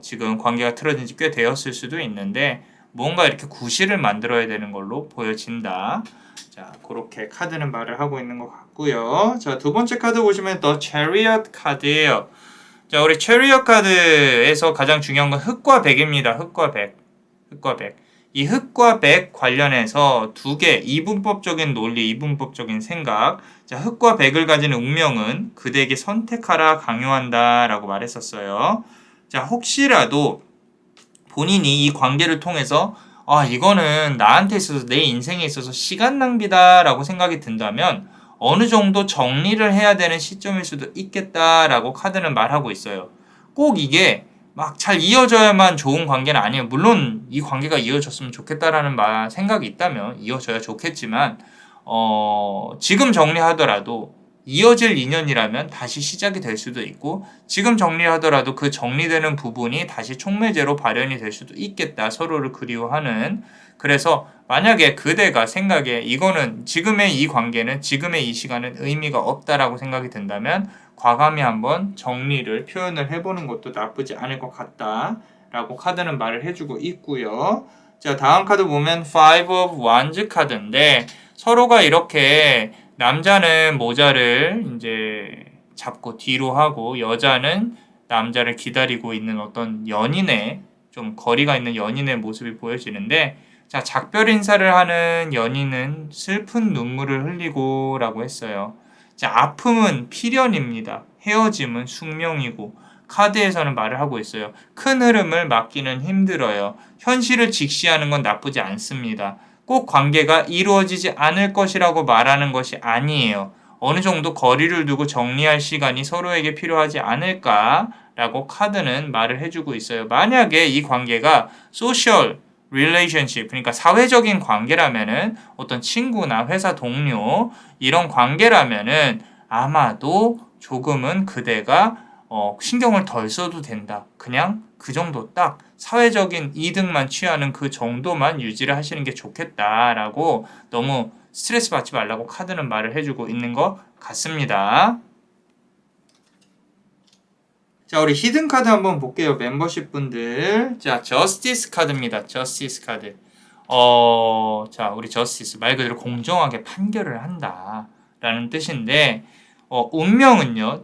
지금 관계가 틀어진 지 꽤 되었을 수도 있는데 뭔가 이렇게 구실을 만들어야 되는 걸로 보여진다. 자, 그렇게 카드는 말을 하고 있는 것 같고요. 자, 두 번째 카드 보시면 The Chariot 카드예요. 자, 우리 Chariot 카드에서 가장 중요한 건 흑과 백입니다. 흑과 백. 흑과 백. 이 흑과 백 관련해서 두 개, 이분법적인 논리, 이분법적인 생각. 자, 흑과 백을 가진 운명은 그대에게 선택하라 강요한다 라고 말했었어요. 자, 혹시라도 본인이 이 관계를 통해서 이거는 나한테 있어서 내 인생에 있어서 시간 낭비다 라고 생각이 든다면 어느 정도 정리를 해야 되는 시점일 수도 있겠다라고 카드는 말하고 있어요. 꼭 이게 막 잘 이어져야만 좋은 관계는 아니에요. 물론 이 관계가 이어졌으면 좋겠다라는 생각이 있다면 이어져야 좋겠지만 지금 정리하더라도 이어질 인연이라면 다시 시작이 될 수도 있고 지금 정리하더라도 그 정리되는 부분이 다시 촉매제로 발현이 될 수도 있겠다. 서로를 그리워하는. 그래서 만약에 그대가 생각에 이거는 지금의 이 관계는 지금의 이 시간은 의미가 없다라고 생각이 든다면 과감히 한번 정리를 표현을 해보는 것도 나쁘지 않을 것 같다라고 카드는 말을 해주고 있고요. 자, 다음 카드 보면 Five of Wands 카드인데 서로가 이렇게 남자는 모자를 이제 잡고 뒤로 하고 여자는 남자를 기다리고 있는 어떤 연인의 좀 거리가 있는 연인의 모습이 보여지는데 자, 작별 인사를 하는 연인은 슬픈 눈물을 흘리고 라고 했어요. 자, 아픔은 필연입니다. 헤어짐은 숙명이고 카드에서는 말을 하고 있어요. 큰 흐름을 막기는 힘들어요. 현실을 직시하는 건 나쁘지 않습니다. 꼭 관계가 이루어지지 않을 것이라고 말하는 것이 아니에요. 어느 정도 거리를 두고 정리할 시간이 서로에게 필요하지 않을까라고 카드는 말을 해주고 있어요. 만약에 이 관계가 소셜 relationship, 그러니까 사회적인 관계라면은 어떤 친구나 회사 동료 이런 관계라면은 아마도 조금은 그대가 신경을 덜 써도 된다. 그냥 그 정도 딱 사회적인 이득만 취하는 그 정도만 유지를 하시는 게 좋겠다라고 너무 스트레스 받지 말라고 카드는 말을 해주고 있는 것 같습니다. 자, 우리 히든 카드 한번 볼게요. 멤버십 분들. 자, 저스티스 카드입니다. 저스티스 카드. 자, 우리 저스티스 말 그대로 공정하게 판결을 한다라는 뜻인데 운명은요,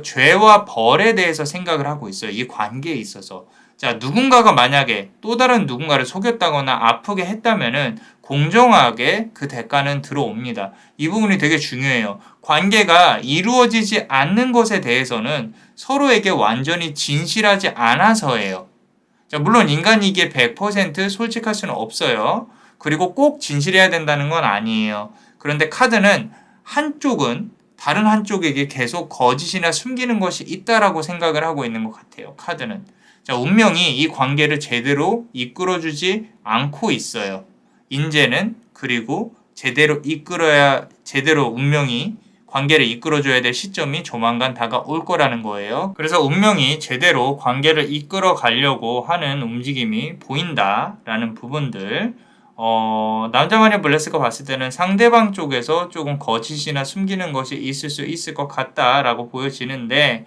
죄와 벌에 대해서 생각을 하고 있어요. 이 관계에 있어서. 자, 누군가가 만약에 또 다른 누군가를 속였다거나 아프게 했다면은 공정하게 그 대가는 들어옵니다. 이 부분이 되게 중요해요. 관계가 이루어지지 않는 것에 대해서는 서로에게 완전히 진실하지 않아서예요. 자, 물론 인간이기에 100% 솔직할 수는 없어요. 그리고 꼭 진실해야 된다는 건 아니에요. 그런데 카드는 한쪽은 다른 한쪽에게 계속 거짓이나 숨기는 것이 있다라고 생각을 하고 있는 것 같아요. 카드는. 자, 운명이 이 관계를 제대로 이끌어주지 않고 있어요. 인제는 그리고 제대로 운명이 관계를 이끌어줘야 될 시점이 조만간 다가올 거라는 거예요. 그래서 운명이 제대로 관계를 이끌어 가려고 하는 움직임이 보인다라는 부분들. 남자마녀 블레스가 봤을 때는 상대방 쪽에서 조금 거짓이나 숨기는 것이 있을 수 있을 것 같다라고 보여지는데,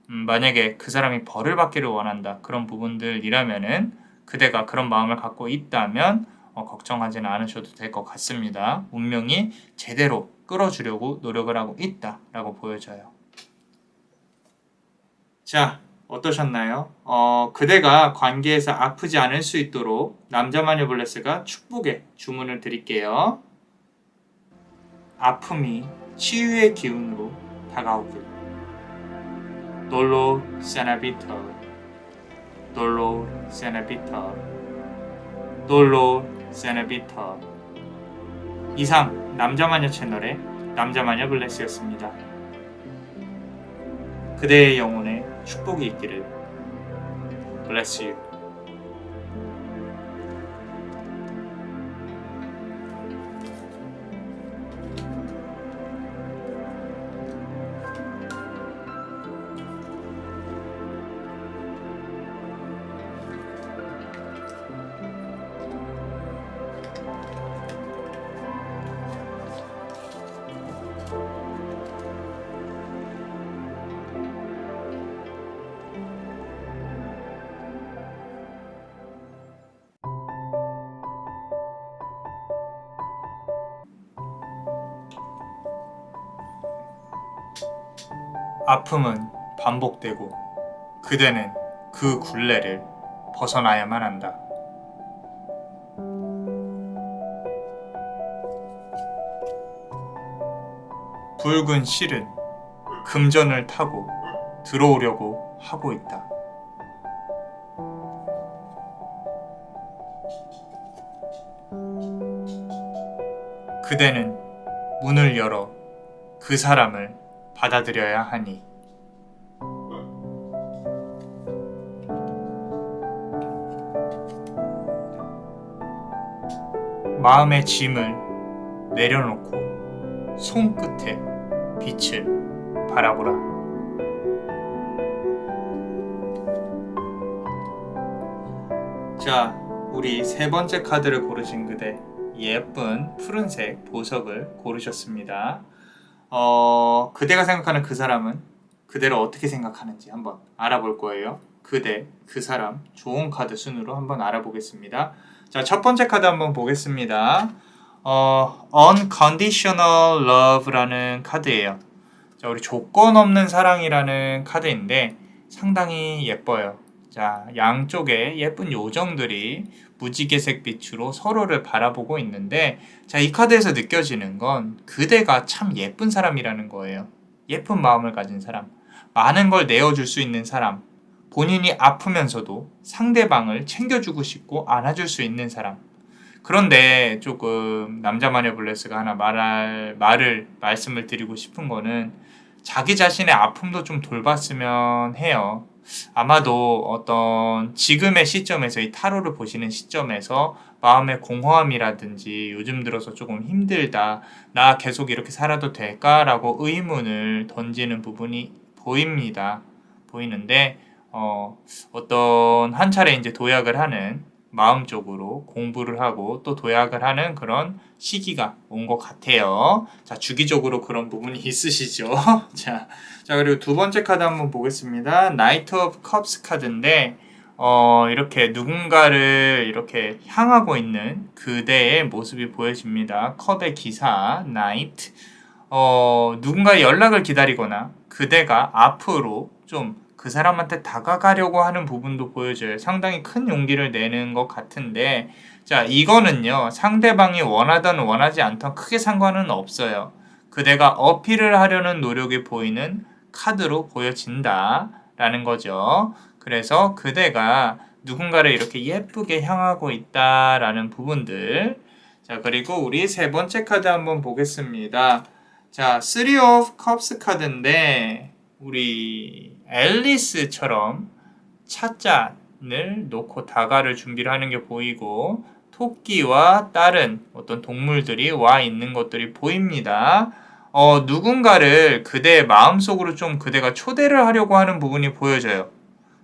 만약에 그 사람이 벌을 받기를 원한다. 그런 부분들이라면은 그대가 그런 마음을 갖고 있다면 걱정하지는 않으셔도 될 것 같습니다. 운명이 제대로 끌어주려고 노력을 하고 있다라고 보여져요. 자, 어떠셨나요? 그대가 관계에서 아프지 않을 수 있도록 남자마녀 블레스가 축복의 주문을 드릴게요. 아픔이 치유의 기운으로 다가오길. 돌로 세나비터, 돌로 세나비터, 돌로 세나비터. 이상 남자마녀 채널의 남자마녀 블레스였습니다. 그대의 영혼에 축복이 있기를. Bless you. 아픔은 반복되고 그대는 그 굴레를 벗어나야만 한다. 붉은 실은 금전을 타고 들어오려고 하고 있다. 그대는 문을 열어 그 사람을 받아들여야 하니. 마음의 짐을 내려놓고 손끝에 빛을 바라보라. 자, 우리 세 번째 카드를 고르신 그대, 예쁜 푸른색 보석을 고르셨습니다. 그대가 생각하는 그 사람은 그대를 어떻게 생각하는지 한번 알아볼 거예요. 그대, 그 사람, 좋은 카드 순으로 한번 알아보겠습니다. 자, 첫 번째 카드 한번 보겠습니다. Unconditional Love라는 카드예요. 자, 우리 조건 없는 사랑이라는 카드인데 상당히 예뻐요. 자, 양쪽에 예쁜 요정들이 무지개색 빛으로 서로를 바라보고 있는데, 자, 이 카드에서 느껴지는 건 그대가 참 예쁜 사람이라는 거예요. 예쁜 마음을 가진 사람, 많은 걸 내어줄 수 있는 사람, 본인이 아프면서도 상대방을 챙겨주고 싶고 안아줄 수 있는 사람. 그런데 조금 남자만의 블레스가 하나 말씀을 드리고 싶은 거는 자기 자신의 아픔도 좀 돌봤으면 해요. 아마도 어떤 지금의 시점에서 이 타로를 보시는 시점에서 마음의 공허함이라든지 요즘 들어서 조금 힘들다, 나 계속 이렇게 살아도 될까라고 의문을 던지는 부분이 보이는데 어떤 한 차례 이제 도약을 하는 마음적으로 공부를 하고 또 도약을 하는 그런 시기가 온 것 같아요. 자, 주기적으로 그런 부분이 있으시죠? 자, 그리고 두 번째 카드 한번 보겠습니다. 나이트 오브 컵스 카드인데, 이렇게 누군가를 이렇게 향하고 있는 그대의 모습이 보여집니다. 컵의 기사, 나이트. 누군가의 연락을 기다리거나 그대가 앞으로 좀 그 사람한테 다가가려고 하는 부분도 보여줘요. 상당히 큰 용기를 내는 것 같은데, 자, 이거는요, 상대방이 원하든 원하지 않든 크게 상관은 없어요. 그대가 어필을 하려는 노력이 보이는 카드로 보여진다라는 거죠. 그래서 그대가 누군가를 이렇게 예쁘게 향하고 있다라는 부분들. 자, 그리고 우리 세 번째 카드 한번 보겠습니다. 자, 3 of Cups 카드인데 우리 앨리스처럼 찻잔을 놓고 다가를 준비를 하는 게 보이고 토끼와 다른 어떤 동물들이 와 있는 것들이 보입니다. 누군가를 그대의 마음속으로 좀 그대가 초대를 하려고 하는 부분이 보여져요.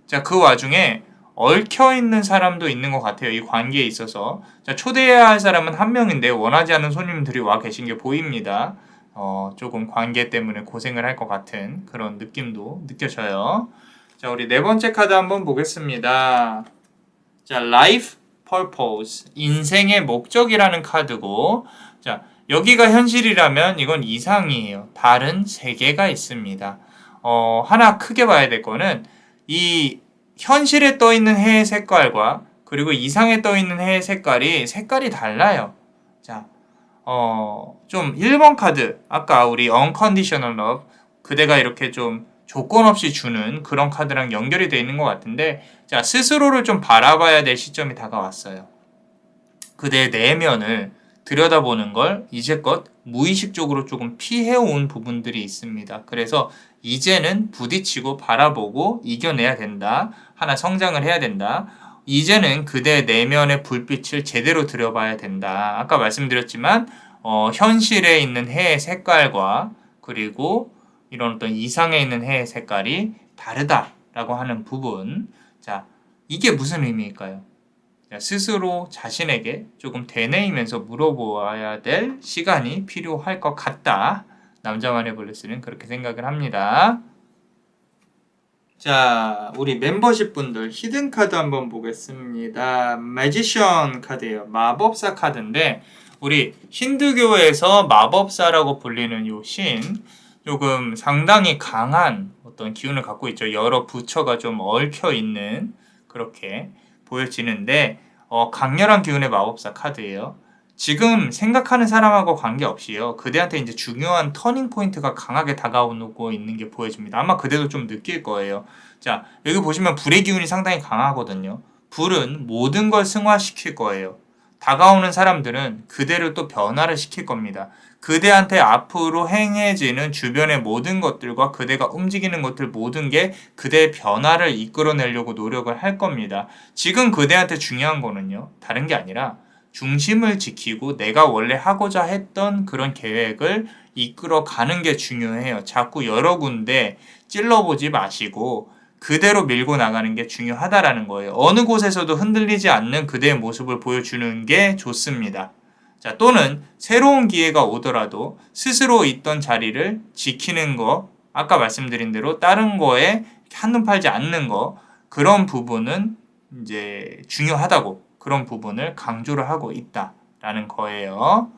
자, 그 와중에 얽혀있는 사람도 있는 것 같아요. 이 관계에 있어서. 자, 초대해야 할 사람은 한 명인데 원하지 않는 손님들이 와 계신 게 보입니다. 조금 관계 때문에 고생을 할 것 같은 그런 느낌도 느껴져요. 자, 우리 네 번째 카드 한번 보겠습니다. 자, Life Purpose, 인생의 목적이라는 카드고, 자, 여기가 현실이라면 이건 이상이에요. 다른 세계가 있습니다. 하나 크게 봐야 될 거는 이 현실에 떠 있는 해의 색깔과 그리고 이상에 떠 있는 해의 색깔이 달라요. 자, 좀 1번 카드, 아까 우리 Unconditional Love, 그대가 이렇게 좀 조건 없이 주는 그런 카드랑 연결이 되어 있는 것 같은데, 자, 스스로를 좀 바라봐야 될 시점이 다가왔어요. 그대의 내면을 들여다보는 걸 이제껏 무의식적으로 조금 피해온 부분들이 있습니다. 그래서 이제는 부딪히고 바라보고 이겨내야 된다. 하나 성장을 해야 된다. 이제는 그대의 내면의 불빛을 제대로 들여봐야 된다. 아까 말씀드렸지만 현실에 있는 해의 색깔과 그리고 이런 어떤 이상에 있는 해의 색깔이 다르다라고 하는 부분. 자, 이게 무슨 의미일까요? 스스로 자신에게 조금 되뇌이면서 물어보아야 될 시간이 필요할 것 같다. 남자만의 블레스는 그렇게 생각을 합니다. 자, 우리 멤버십 분들 히든 카드 한번 보겠습니다. 매지션 카드예요. 마법사 카드인데 우리 힌두교에서 마법사라고 불리는 요 신 조금 상당히 강한 어떤 기운을 갖고 있죠. 여러 부처가 좀 얽혀 있는 그렇게 보여지는데 강렬한 기운의 마법사 카드예요. 지금 생각하는 사람하고 관계없이요. 그대한테 이제 중요한 터닝 포인트가 강하게 다가오고 있는 게 보여집니다. 아마 그대도 좀 느낄 거예요. 자, 여기 보시면 불의 기운이 상당히 강하거든요. 불은 모든 걸 승화시킬 거예요. 다가오는 사람들은 그대를 또 변화를 시킬 겁니다. 그대한테 앞으로 행해지는 주변의 모든 것들과 그대가 움직이는 것들 모든 게 그대의 변화를 이끌어내려고 노력을 할 겁니다. 지금 그대한테 중요한 거는요. 다른 게 아니라 중심을 지키고 내가 원래 하고자 했던 그런 계획을 이끌어 가는 게 중요해요. 자꾸 여러 군데 찔러보지 마시고 그대로 밀고 나가는 게 중요하다라는 거예요. 어느 곳에서도 흔들리지 않는 그대의 모습을 보여주는 게 좋습니다. 자, 또는 새로운 기회가 오더라도 스스로 있던 자리를 지키는 거, 아까 말씀드린 대로 다른 거에 한눈 팔지 않는 거, 그런 부분은 이제 중요하다고, 그런 부분을 강조를 하고 있다라는 거예요.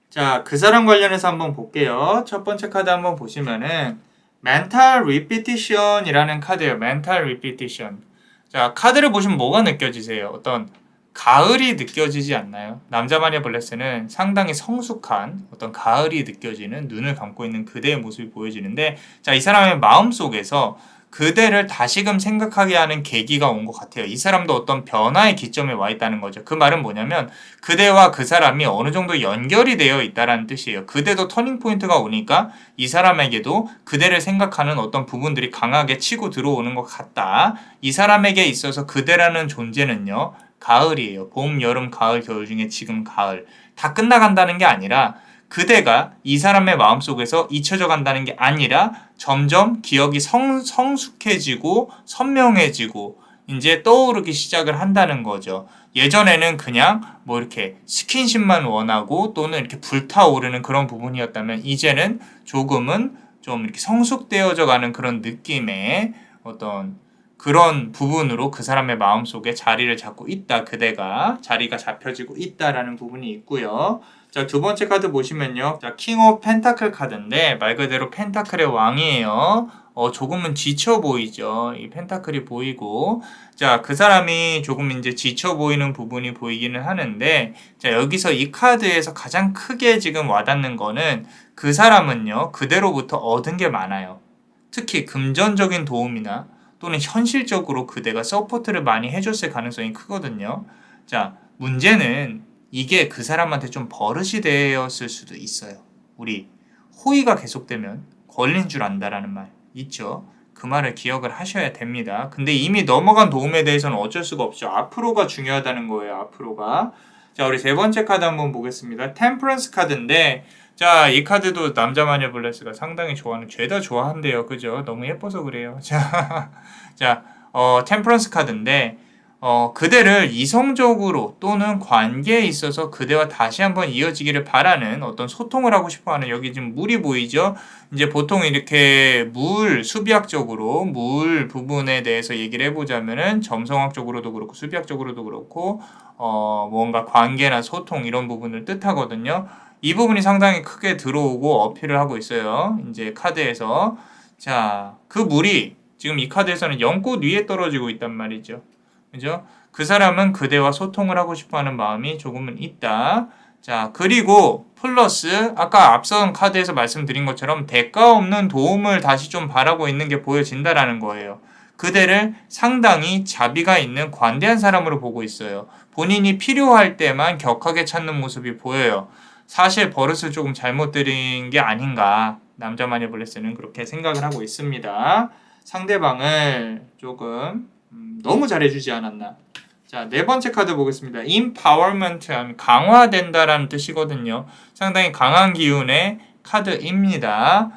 자, 그 사람 관련해서 한번 볼게요. 첫 번째 카드 한번 보시면은 Mental Repetition이라는 카드예요. Mental Repetition. 자, 카드를 보시면 뭐가 느껴지세요? 어떤 가을이 느껴지지 않나요? 남자마니아 블레스는 상당히 성숙한 어떤 가을이 느껴지는 눈을 감고 있는 그대의 모습이 보여지는데, 자, 이 사람의 마음속에서 그대를 다시금 생각하게 하는 계기가 온 것 같아요. 이 사람도 어떤 변화의 기점에 와 있다는 거죠. 그 말은 뭐냐면 그대와 그 사람이 어느 정도 연결이 되어 있다는 뜻이에요. 그대도 터닝 포인트가 오니까 이 사람에게도 그대를 생각하는 어떤 부분들이 강하게 치고 들어오는 것 같다. 이 사람에게 있어서 그대라는 존재는요. 가을이에요. 봄, 여름, 가을, 겨울 중에 지금 가을. 다 끝나간다는 게 아니라 그대가 이 사람의 마음속에서 잊혀져 간다는 게 아니라 점점 기억이 성숙해지고 선명해지고 이제 떠오르기 시작을 한다는 거죠. 예전에는 그냥 뭐 이렇게 스킨십만 원하고 또는 이렇게 불타오르는 그런 부분이었다면 이제는 조금은 좀 이렇게 성숙되어져 가는 그런 느낌의 어떤 그런 부분으로 그 사람의 마음속에 자리를 잡고 있다. 그대가 자리가 잡혀지고 있다라는 부분이 있고요. 자, 두 번째 카드 보시면요. 자, 킹 오브 펜타클 카드인데 말 그대로 펜타클의 왕이에요. 조금은 지쳐 보이죠. 이 펜타클이 보이고. 자, 그 사람이 조금 이제 지쳐 보이는 부분이 보이기는 하는데, 자, 여기서 이 카드에서 가장 크게 지금 와닿는 거는 그 사람은요, 그대로부터 얻은 게 많아요. 특히 금전적인 도움이나 또는 현실적으로 그대가 서포트를 많이 해줬을 가능성이 크거든요. 자, 문제는 이게 그 사람한테 좀 버릇이 되었을 수도 있어요. 우리 호의가 계속되면 걸린 줄 안다라는 말 있죠. 그 말을 기억을 하셔야 됩니다. 근데 이미 넘어간 도움에 대해서는 어쩔 수가 없죠. 앞으로가 중요하다는 거예요. 앞으로가. 자, 우리 세 번째 카드 한번 보겠습니다. 템퍼런스 카드인데 자, 이 카드도 남자 마녀 블레스가 상당히 좋아하는 죄다 좋아한대요. 그죠? 너무 예뻐서 그래요. 자, 템퍼런스 카드인데 그대를 이성적으로 또는 관계에 있어서 그대와 다시 한번 이어지기를 바라는 어떤 소통을 하고 싶어 하는 여기 지금 물이 보이죠? 이제 보통 이렇게 수비학적으로 물 부분에 대해서 얘기를 해보자면은 점성학적으로도 그렇고 수비학적으로도 그렇고 뭔가 관계나 소통 이런 부분을 뜻하거든요. 이 부분이 상당히 크게 들어오고 어필을 하고 있어요. 이제 카드에서. 자, 그 물이 지금 이 카드에서는 연꽃 위에 떨어지고 있단 말이죠. 그죠? 그 사람은 그대와 소통을 하고 싶어 하는 마음이 조금은 있다. 자, 그리고 플러스 아까 앞선 카드에서 말씀드린 것처럼 대가 없는 도움을 다시 좀 바라고 있는 게 보여진다라는 거예요. 그대를 상당히 자비가 있는 관대한 사람으로 보고 있어요. 본인이 필요할 때만 격하게 찾는 모습이 보여요. 사실 버릇을 조금 잘못 들인 게 아닌가. 남자 마녀 블레스는 그렇게 생각을 하고 있습니다. 상대방을 조금 너무 잘해주지 않았나. 자, 네 번째 카드 보겠습니다. empowerment 하면 강화된다라는 뜻이거든요. 상당히 강한 기운의 카드입니다.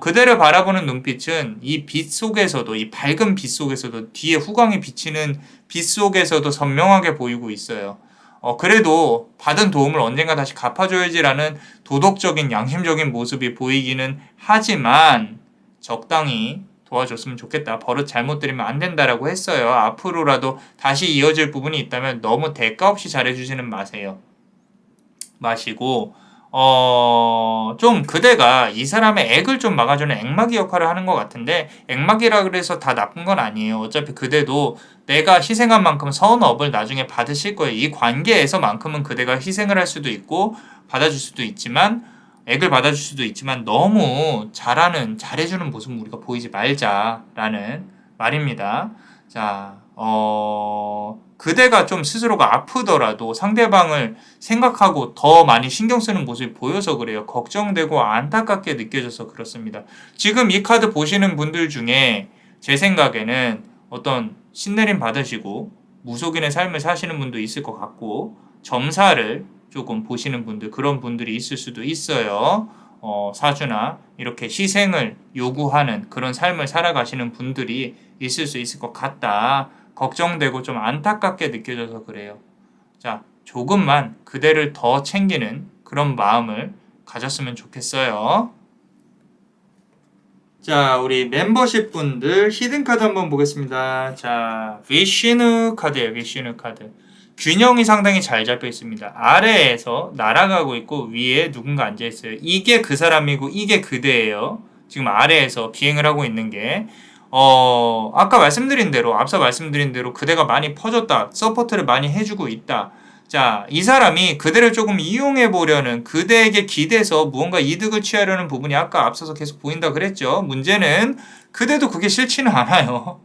그대를 바라보는 눈빛은 이 빛 속에서도, 이 밝은 빛 속에서도, 뒤에 후광이 비치는 빛 속에서도 선명하게 보이고 있어요. 그래도 받은 도움을 언젠가 다시 갚아줘야지라는 도덕적인, 양심적인 모습이 보이기는 하지만 적당히 도와줬으면 좋겠다. 버릇 잘못 들이면 안 된다라고 했어요. 앞으로라도 다시 이어질 부분이 있다면 너무 대가 없이 잘해주지는 마시고 좀 그대가 이 사람의 액을 좀 막아주는 액막이 역할을 하는 것 같은데 액막이라 그래서 다 나쁜 건 아니에요. 어차피 그대도 내가 희생한 만큼 선업을 나중에 받으실 거예요. 이 관계에서만큼은 그대가 희생을 할 수도 있고 받아줄 수도 있지만 액을 받아줄 수도 있지만 너무 잘해주는 모습 우리가 보이지 말자라는 말입니다. 자, 그대가 좀 스스로가 아프더라도 상대방을 생각하고 더 많이 신경 쓰는 모습이 보여서 그래요. 걱정되고 안타깝게 느껴져서 그렇습니다. 지금 이 카드 보시는 분들 중에 제 생각에는 어떤 신내림 받으시고 무속인의 삶을 사시는 분도 있을 것 같고 점사를 조금 보시는 분들 그런 분들이 있을 수도 있어요. 사주나 이렇게 희생을 요구하는 그런 삶을 살아가시는 분들이 있을 수 있을 것 같다. 걱정되고 좀 안타깝게 느껴져서 그래요. 자, 조금만 그대를 더 챙기는 그런 마음을 가졌으면 좋겠어요. 자, 우리 멤버십 분들 히든 카드 한번 보겠습니다. 자, 위시누 카드예요. 위시누 카드. 균형이 상당히 잘 잡혀 있습니다. 아래에서 날아가고 있고 위에 누군가 앉아 있어요. 이게 그 사람이고 이게 그대예요. 지금 아래에서 비행을 하고 있는 게 앞서 말씀드린 대로 그대가 많이 퍼졌다. 서포트를 많이 해주고 있다. 자, 이 사람이 그대를 조금 이용해 보려는, 그대에게 기대서 무언가 이득을 취하려는 부분이 아까 앞서서 계속 보인다 그랬죠. 문제는 그대도 그게 싫지는 않아요.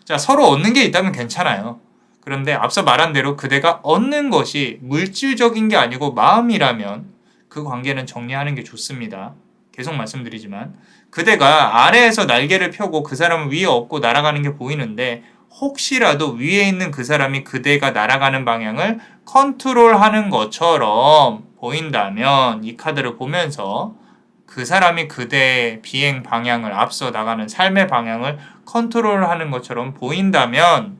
자, 서로 얻는 게 있다면 괜찮아요. 그런데 앞서 말한 대로 그대가 얻는 것이 물질적인 게 아니고 마음이라면 그 관계는 정리하는 게 좋습니다. 계속 말씀드리지만 그대가 아래에서 날개를 펴고 그 사람을 위에 업고 날아가는 게 보이는데 혹시라도 위에 있는 그 사람이 그대가 날아가는 방향을 컨트롤하는 것처럼 보인다면 이 카드를 보면서 그 사람이 그대의 비행 방향을 앞서 나가는 삶의 방향을 컨트롤하는 것처럼 보인다면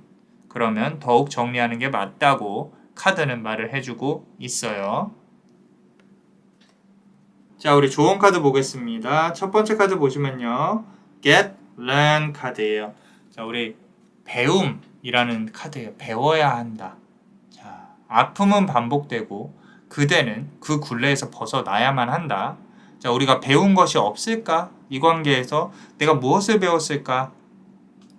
그러면 더욱 정리하는 게 맞다고 카드는 말을 해주고 있어요. 자, 우리 조언 카드 보겠습니다. 첫 번째 카드 보시면요. Get, Learn 카드예요. 자, 우리 배움이라는 카드예요. 배워야 한다. 자, 아픔은 반복되고 그대는 그 굴레에서 벗어나야만 한다. 자, 우리가 배운 것이 없을까? 이 관계에서 내가 무엇을 배웠을까?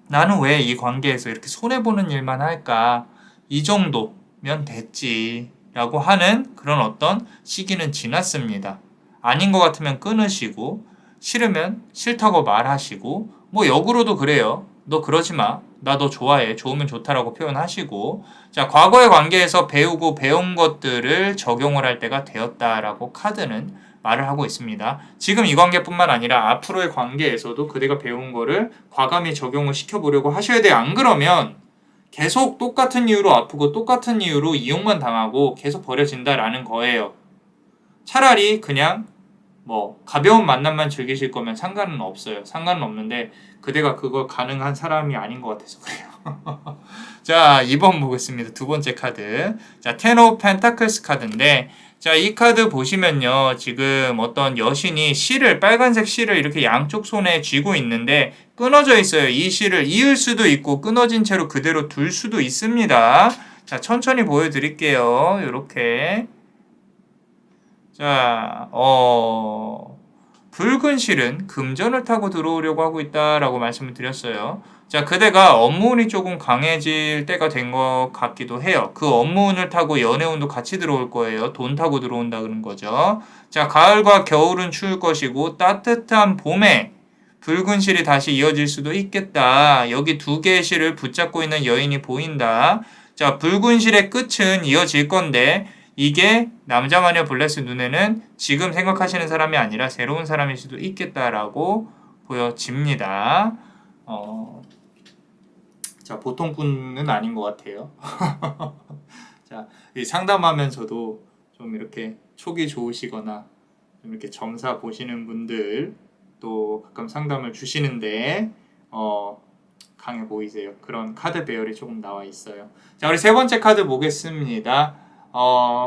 나는 왜 이 관계에서 이렇게 손해보는 일만 할까? 이 정도면 됐지. 라고 하는 그런 어떤 시기는 지났습니다. 아닌 것 같으면 끊으시고, 싫으면 싫다고 말하시고, 뭐 역으로도 그래요. 너 그러지 마. 나 너 좋아해. 좋으면 좋다라고 표현하시고, 자, 과거의 관계에서 배우고 배운 것들을 적용을 할 때가 되었다라고 카드는 말을 하고 있습니다. 지금 이 관계뿐만 아니라 앞으로의 관계에서도 그대가 배운 거를 과감히 적용을 시켜보려고 하셔야 돼요. 안 그러면 계속 똑같은 이유로 아프고 똑같은 이유로 이용만 당하고 계속 버려진다라는 거예요. 차라리 그냥 뭐 가벼운 만남만 즐기실 거면 상관은 없어요. 상관은 없는데 그대가 그거 가능한 사람이 아닌 것 같아서 그래요. 자, 2번 보겠습니다. 두 번째 카드. 자, Ten of Pentacles 카드인데 자, 이 카드 보시면요. 지금 어떤 여신이 실을, 빨간색 실을 이렇게 양쪽 손에 쥐고 있는데 끊어져 있어요. 이 실을 이을 수도 있고 끊어진 채로 그대로 둘 수도 있습니다. 자, 천천히 보여드릴게요. 요렇게. 자, 붉은 실은 금전을 타고 들어오려고 하고 있다라고 말씀을 드렸어요. 자, 그대가 업무운이 조금 강해질 때가 된 것 같기도 해요. 그 업무운을 타고 연애운도 같이 들어올 거예요. 돈 타고 들어온다 그런 거죠. 자, 가을과 겨울은 추울 것이고 따뜻한 봄에 붉은 실이 다시 이어질 수도 있겠다. 여기 두 개의 실을 붙잡고 있는 여인이 보인다. 자, 붉은 실의 끝은 이어질 건데 이게 남자 마녀 블레스 눈에는 지금 생각하시는 사람이 아니라 새로운 사람일 수도 있겠다라고 보여집니다. 자, 보통 분은 아닌 것 같아요. 자, 상담하면서도 좀 이렇게 촉이 좋으시거나 좀 이렇게 점사 보시는 분들 또 가끔 상담을 주시는데 강해 보이세요. 그런 카드 배열이 조금 나와 있어요. 자, 우리 세 번째 카드 보겠습니다.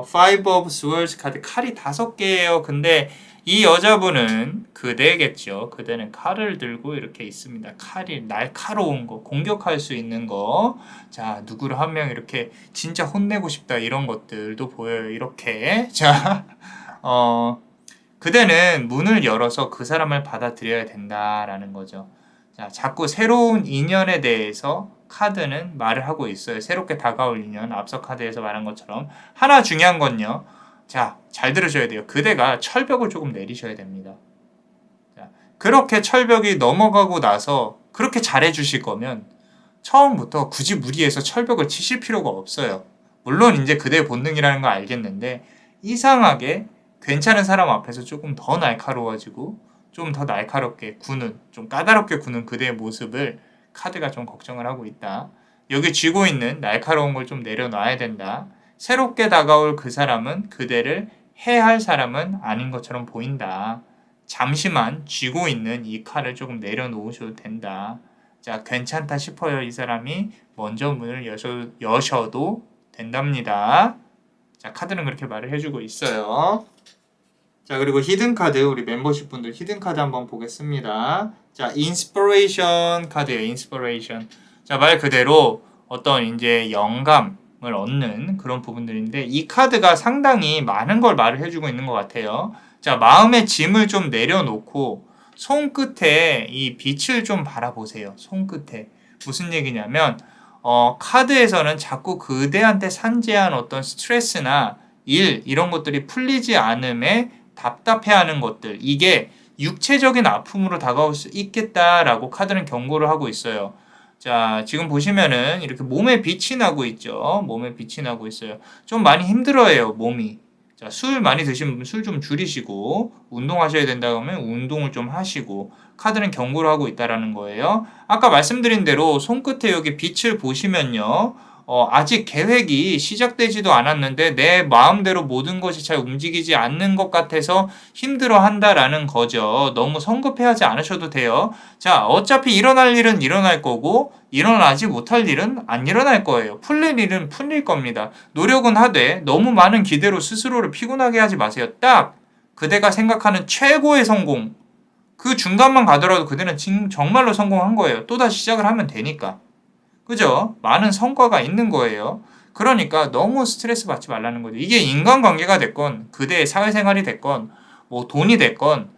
Five of Swords 카드 칼이 5개예요. 근데 이 여자분은 그대겠죠. 그대는 칼을 들고 이렇게 있습니다. 칼이 날카로운 거, 공격할 수 있는 거. 자, 누구를 한 명 이렇게 진짜 혼내고 싶다 이런 것들도 보여요. 이렇게. 자, 그대는 문을 열어서 그 사람을 받아들여야 된다라는 거죠. 자, 자꾸 새로운 인연에 대해서 카드는 말을 하고 있어요. 새롭게 다가올 인연, 앞서 카드에서 말한 것처럼. 하나 중요한 건요. 자, 잘 들으셔야 돼요. 그대가 철벽을 조금 내리셔야 됩니다. 자, 그렇게 철벽이 넘어가고 나서 그렇게 잘해주실 거면 처음부터 굳이 무리해서 철벽을 치실 필요가 없어요. 물론 이제 그대의 본능이라는 거 알겠는데 이상하게 괜찮은 사람 앞에서 조금 더 날카로워지고 좀 더 날카롭게 구는, 좀 까다롭게 구는 그대의 모습을 카드가 좀 걱정을 하고 있다. 여기 쥐고 있는 날카로운 걸 좀 내려놔야 된다. 새롭게 다가올 그 사람은 그대를 해할 사람은 아닌 것처럼 보인다. 잠시만 쥐고 있는 이 칼을 조금 내려놓으셔도 된다. 자, 괜찮다 싶어요. 이 사람이 먼저 문을 여셔도 된답니다. 자, 카드는 그렇게 말을 해주고 있어요. 자, 그리고 히든 카드, 우리 멤버십 분들 히든 카드 한번 보겠습니다. 자, 인스피레이션 카드예요. 인스피레이션. 자, 말 그대로 어떤 이제 영감을 얻는 그런 부분들인데 이 카드가 상당히 많은 걸 말을 해주고 있는 것 같아요. 자, 마음의 짐을 좀 내려놓고 손끝에 이 빛을 좀 바라보세요. 손끝에. 무슨 얘기냐면 카드에서는 자꾸 그대한테 산재한 어떤 스트레스나 일 이런 것들이 풀리지 않음에 답답해하는 것들, 이게 육체적인 아픔으로 다가올 수 있겠다라고 카드는 경고를 하고 있어요. 자, 지금 보시면은 이렇게 몸에 빛이 나고 있죠. 몸에 빛이 나고 있어요. 좀 많이 힘들어해요, 몸이. 자, 술 많이 드시는 분 술 좀 줄이시고, 운동하셔야 된다고 하면 운동을 좀 하시고, 카드는 경고를 하고 있다라는 거예요. 아까 말씀드린 대로 손끝에 여기 빛을 보시면요. 아직 계획이 시작되지도 않았는데 내 마음대로 모든 것이 잘 움직이지 않는 것 같아서 힘들어 한다라는 거죠. 너무 성급해하지 않으셔도 돼요. 자, 어차피 일어날 일은 일어날 거고, 일어나지 못할 일은 안 일어날 거예요. 풀릴 일은 풀릴 겁니다. 노력은 하되 너무 많은 기대로 스스로를 피곤하게 하지 마세요. 딱 그대가 생각하는 최고의 성공, 그 중간만 가더라도 그대는 정말로 성공한 거예요. 또다시 시작을 하면 되니까. 그죠? 많은 성과가 있는 거예요. 그러니까 너무 스트레스 받지 말라는 거죠. 이게 인간관계가 됐건, 그대의 사회생활이 됐건, 뭐 돈이 됐건,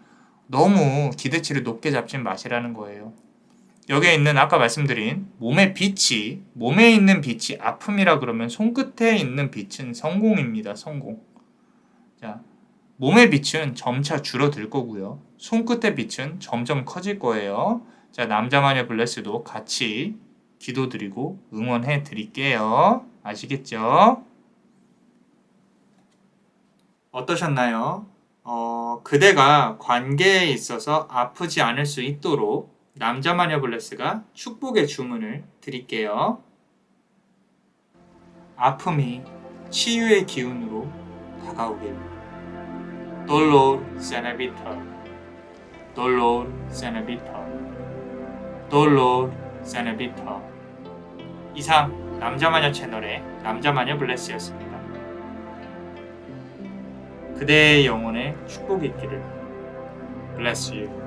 너무 기대치를 높게 잡지 마시라는 거예요. 여기에 있는 아까 말씀드린 몸에 있는 빛이 아픔이라 그러면 손끝에 있는 빛은 성공입니다. 성공. 자, 몸의 빛은 점차 줄어들 거고요. 손끝의 빛은 점점 커질 거예요. 자, 남자마녀 블레스도 같이 기도드리고 응원해 드릴게요. 아시겠죠? 어떠셨나요? 그대가 관계에 있어서 아프지 않을 수 있도록 남자마녀 블레스가 축복의 주문을 드릴게요. 아픔이 치유의 기운으로 다가오길. Dolor se evita. Dolor se evita. Dolor se evita. 이상 남자마녀 채널의 남자마녀 블레스였습니다. 그대의 영혼에 축복이 있기를. Bless you.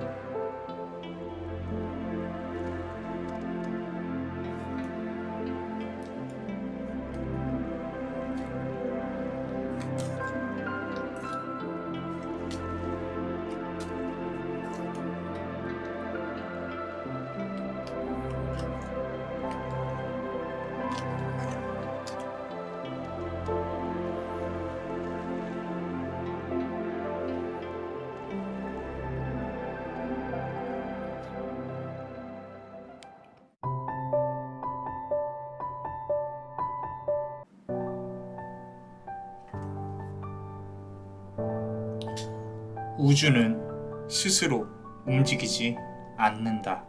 우주는 스스로 움직이지 않는다.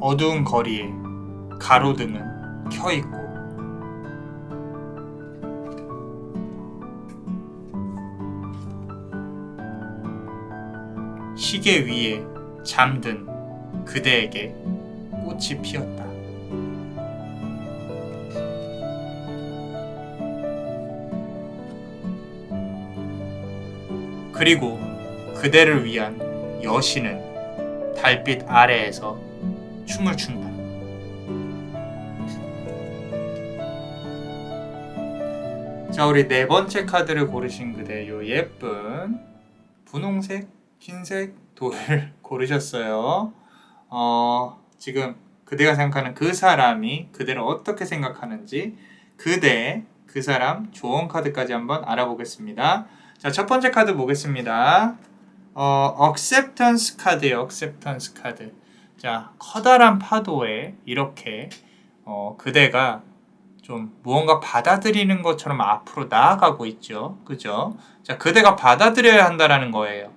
어두운 거리에 가로등은 켜있고 시계 위에 잠든 그대에게 꽃이 피었다. 그리고 그대를 위한 여신은 달빛 아래에서 춤을 춘다. 자, 우리 네 번째 카드를 고르신 그대, 요 예쁜 분홍색, 흰색 돌을 고르셨어요. 지금 그대가 생각하는 그 사람이 그대를 어떻게 생각하는지 그 사람 조언 카드까지 한번 알아보겠습니다. 자, 첫 번째 카드 보겠습니다. acceptance 카드예요. acceptance 카드. 자, 커다란 파도에 이렇게 그대가 좀 무언가 받아들이는 것처럼 앞으로 나아가고 있죠. 그죠? 자, 그대가 받아들여야 한다라는 거예요.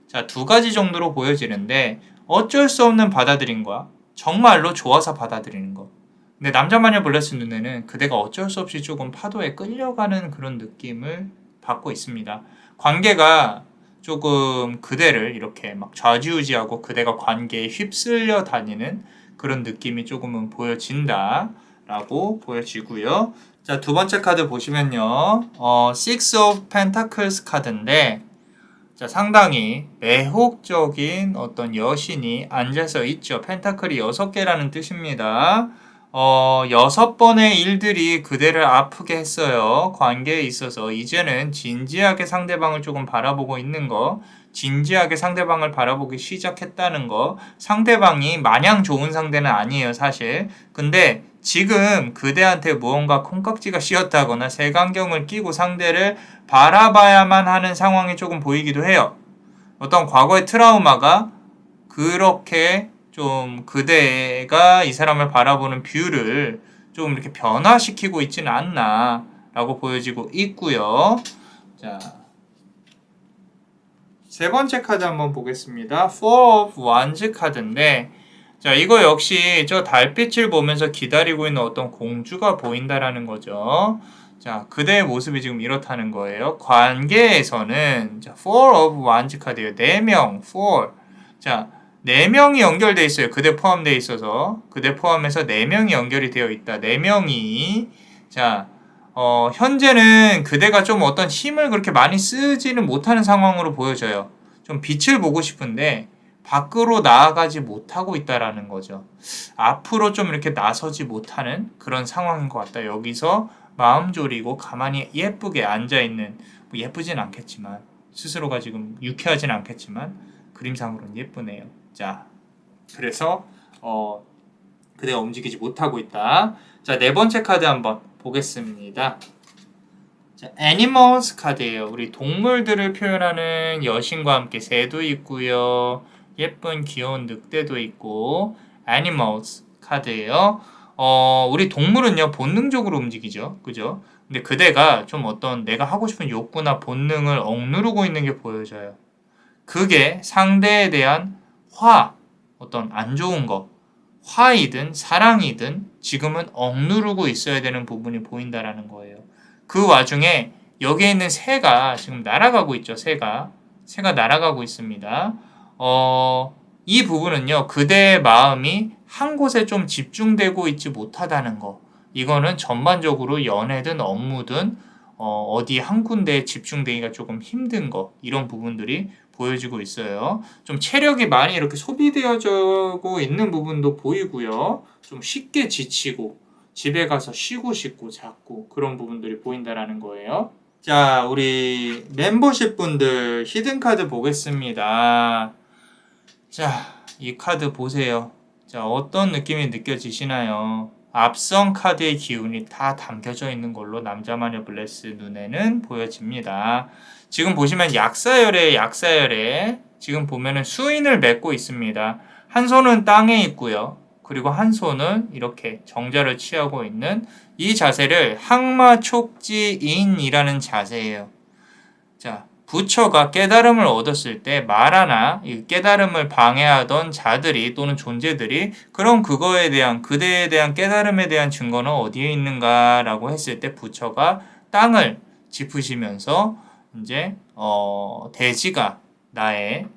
자, 두 가지 정도로 보여지는데 어쩔 수 없는 받아들임과 정말로 좋아서 받아들이는 것. 근데 남자마녀 블레스 눈에는 그대가 어쩔 수 없이 조금 파도에 끌려가는 그런 느낌을 받고 있습니다. 관계가 조금 그대를 이렇게 막 좌지우지하고 그대가 관계에 휩쓸려 다니는 그런 느낌이 조금은 보여진다라고 보여지고요. 자, 두 번째 카드 보시면요. Six of Pentacles 카드인데 자, 상당히 매혹적인 어떤 여신이 앉아서 있죠. 펜타클이 6개라는 뜻입니다. 여섯 번의 일들이 그대를 아프게 했어요. 관계에 있어서 이제는 진지하게 상대방을 조금 바라보고 있는 거, 진지하게 상대방을 바라보기 시작했다는 거, 상대방이 마냥 좋은 상대는 아니에요, 사실. 근데 지금 그대한테 무언가 콩깍지가 씌었다거나 색안경을 끼고 상대를 바라봐야만 하는 상황이 조금 보이기도 해요. 어떤 과거의 트라우마가 그렇게 좀 그대가 이 사람을 바라보는 뷰를 좀 이렇게 변화시키고 있지는 않나 라고 보여지고 있고요. 자, 세 번째 카드 한번 보겠습니다. Four of Wands 카드인데, 자, 이거 역시 저 달빛을 보면서 기다리고 있는 어떤 공주가 보인다라는 거죠. 자, 그대의 모습이 지금 이렇다는 거예요. 관계에서는 자, Four of Wands 카드예요. 4명, Four. 자, 4명이 연결되어 있어요. 그대 포함되어 있어서. 그대 포함해서 4명이 연결이 되어 있다. 4명이. 자, 현재는 그대가 좀 어떤 힘을 그렇게 많이 쓰지는 못하는 상황으로 보여져요. 좀 빛을 보고 싶은데 밖으로 나아가지 못하고 있다라는 거죠. 앞으로 좀 이렇게 나서지 못하는 그런 상황인 것 같다. 여기서 마음 졸이고 가만히 예쁘게 앉아있는, 뭐 예쁘진 않겠지만, 스스로가 지금 유쾌하진 않겠지만 그림상으로는 예쁘네요. 자, 그래서 그대가 움직이지 못하고 있다. 자, 네 번째 카드 한번 보겠습니다. 자, Animals 카드예요. 우리 동물들을 표현하는 여신과 함께 새도 있고요. 예쁜 귀여운 늑대도 있고 Animals 카드예요. 우리 동물은요 본능적으로 움직이죠. 그죠? 근데 그대가 좀 어떤 내가 하고 싶은 욕구나 본능을 억누르고 있는 게 보여져요. 그게 상대에 대한 어떤 안 좋은 거, 화이든 사랑이든 지금은 억누르고 있어야 되는 부분이 보인다라는 거예요. 그 와중에 여기에 있는 새가 지금 날아가고 있죠. 새가 날아가고 있습니다. 이 부분은요. 그대의 마음이 한 곳에 좀 집중되고 있지 못하다는 거. 이거는 전반적으로 연애든 업무든 어디 한 군데에 집중되기가 조금 힘든 거. 이런 부분들이 보여지고 있어요. 좀 체력이 많이 이렇게 소비되어지고 있는 부분도 보이고요. 좀 쉽게 지치고 집에 가서 쉬고 싶고 자꾸 그런 부분들이 보인다라는 거예요. 자, 우리 멤버십 분들 히든 카드 보겠습니다. 자, 이 카드 보세요. 자, 어떤 느낌이 느껴지시나요? 앞선 카드의 기운이 다 담겨져 있는 걸로 남자마녀 블레스 눈에는 보여집니다. 지금 보시면 약사열에 지금 보면은 수인을 맺고 있습니다. 한 손은 땅에 있고요. 그리고 한 손은 이렇게 정자를 취하고 있는 이 자세를 항마촉지인이라는 자세예요. 자, 부처가 깨달음을 얻었을 때 말하나 이 깨달음을 방해하던 자들이 또는 존재들이 그럼 그거에 대한 그대에 대한 깨달음에 대한 증거는 어디에 있는가라고 했을 때 부처가 땅을 짚으시면서 이제 대지가 나의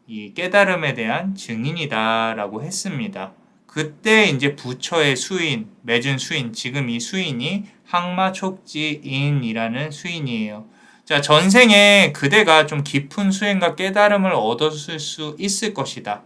이 깨달음에 대한 증인이다라고 했습니다. 그때 이제 부처의 수인, 맺은 수인, 지금 이 수인이 항마촉지인이라는 수인이에요. 자, 전생에 그대가 좀 깊은 수행과 깨달음을 얻었을 수 있을 것이다.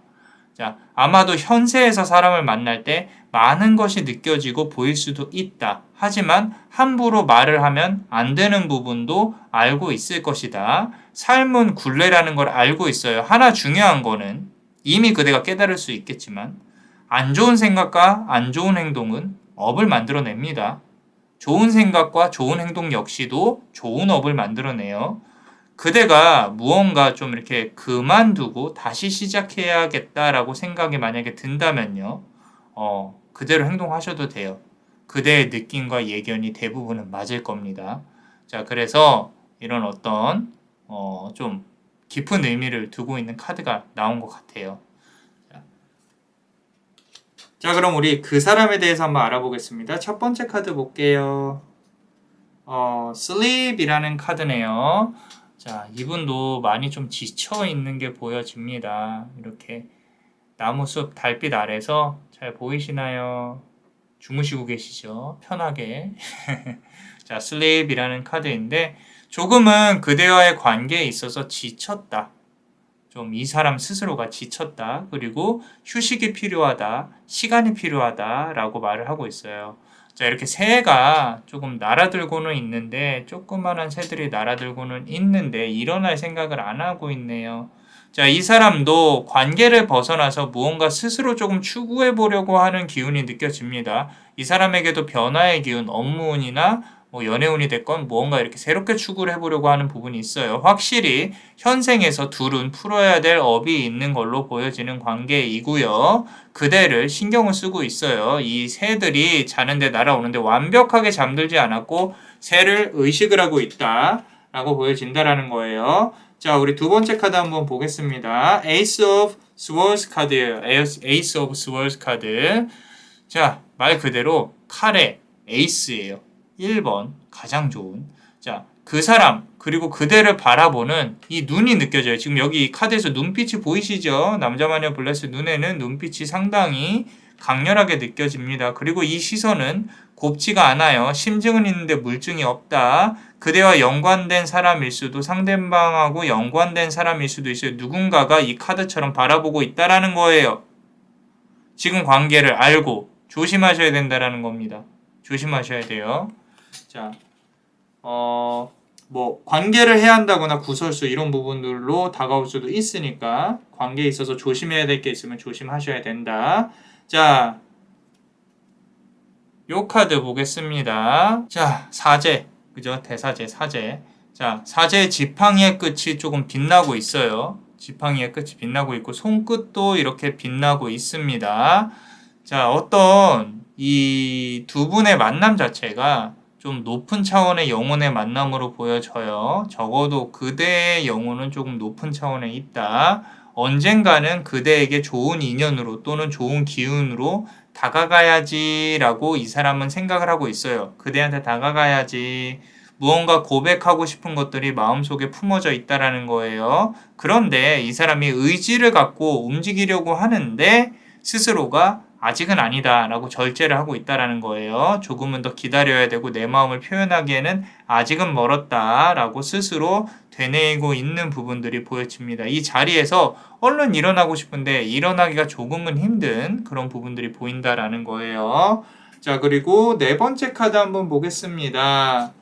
자, 아마도 현세에서 사람을 만날 때 많은 것이 느껴지고 보일 수도 있다. 하지만 함부로 말을 하면 안 되는 부분도 알고 있을 것이다. 삶은 굴레라는 걸 알고 있어요. 하나 중요한 거는 이미 그대가 깨달을 수 있겠지만 안 좋은 생각과 안 좋은 행동은 업을 만들어냅니다. 좋은 생각과 좋은 행동 역시도 좋은 업을 만들어내요. 그대가 무언가 좀 이렇게 그만두고 다시 시작해야겠다라고 생각이 만약에 든다면요. 그대로 행동하셔도 돼요. 그대의 느낌과 예견이 대부분은 맞을 겁니다. 자, 그래서 이런 어떤 좀 깊은 의미를 두고 있는 카드가 나온 것 같아요. 자, 그럼 우리 그 사람에 대해서 한번 알아보겠습니다. 첫 번째 카드 볼게요. sleep이라는 카드네요. 자, 이분도 많이 좀 지쳐 있는 게 보여집니다. 이렇게 나무숲 달빛 아래서 잘 보이시나요? 주무시고 계시죠? 편하게. 자, sleep이라는 카드인데 조금은 그대와의 관계에 있어서 지쳤다. 좀 이 사람 스스로가 지쳤다. 그리고 휴식이 필요하다. 시간이 필요하다라고 말을 하고 있어요. 자, 이렇게 새가 조금 날아들고는 있는데 조그만한 새들이 날아들고는 있는데 일어날 생각을 안 하고 있네요. 자, 이 사람도 관계를 벗어나서 무언가 스스로 조금 추구해 보려고 하는 기운이 느껴집니다. 이 사람에게도 변화의 기운, 업무운이나 뭐 연애운이 됐건 무언가 이렇게 새롭게 추구를 해보려고 하는 부분이 있어요. 확실히 현생에서 둘은 풀어야 될 업이 있는 걸로 보여지는 관계이고요. 그대를 신경을 쓰고 있어요. 이 새들이 자는데 날아오는데 완벽하게 잠들지 않았고 새를 의식을 하고 있다라고 보여진다라는 거예요. 자, 우리 두 번째 카드 한번 보겠습니다. Ace of Swords 카드예요. Ace of Swords 카드. 자, 말 그대로 칼의 에이스예요. 1번 가장 좋은. 자, 그 사람 그리고 그대를 바라보는 이 눈이 느껴져요. 지금 여기 이 카드에서 눈빛이 보이시죠? 남자마녀 블레스 눈에는 눈빛이 상당히 강렬하게 느껴집니다. 그리고 이 시선은 곱지가 않아요. 심증은 있는데 물증이 없다. 그대와 연관된 사람일 수도 상대방하고 연관된 사람일 수도 있어요. 누군가가 이 카드처럼 바라보고 있다라는 거예요. 지금 관계를 알고 조심하셔야 된다라는 겁니다. 조심하셔야 돼요. 자, 뭐 관계를 해야 한다거나 구설수 이런 부분들로 다가올 수도 있으니까 관계에 있어서 조심해야 될 게 있으면 조심하셔야 된다. 자, 요 카드 보겠습니다. 자, 사제. 그죠? 대사제, 사제. 자, 사제의 지팡이의 끝이 조금 빛나고 있어요. 지팡이의 끝이 빛나고 있고 손끝도 이렇게 빛나고 있습니다. 자, 어떤 이 두 분의 만남 자체가 좀 높은 차원의 영혼의 만남으로 보여져요. 적어도 그대의 영혼은 조금 높은 차원에 있다. 언젠가는 그대에게 좋은 인연으로 또는 좋은 기운으로 다가가야지라고 이 사람은 생각을 하고 있어요. 그대한테 다가가야지. 무언가 고백하고 싶은 것들이 마음속에 품어져 있다라는 거예요. 그런데 이 사람이 의지를 갖고 움직이려고 하는데 스스로가 아직은 아니다 라고 절제를 하고 있다라는 거예요. 조금은 더 기다려야 되고 내 마음을 표현하기에는 아직은 멀었다 라고 스스로 되뇌이고 있는 부분들이 보여집니다. 이 자리에서 얼른 일어나고 싶은데 일어나기가 조금은 힘든 그런 부분들이 보인다라는 거예요. 자, 그리고 네 번째 카드 한번 보겠습니다.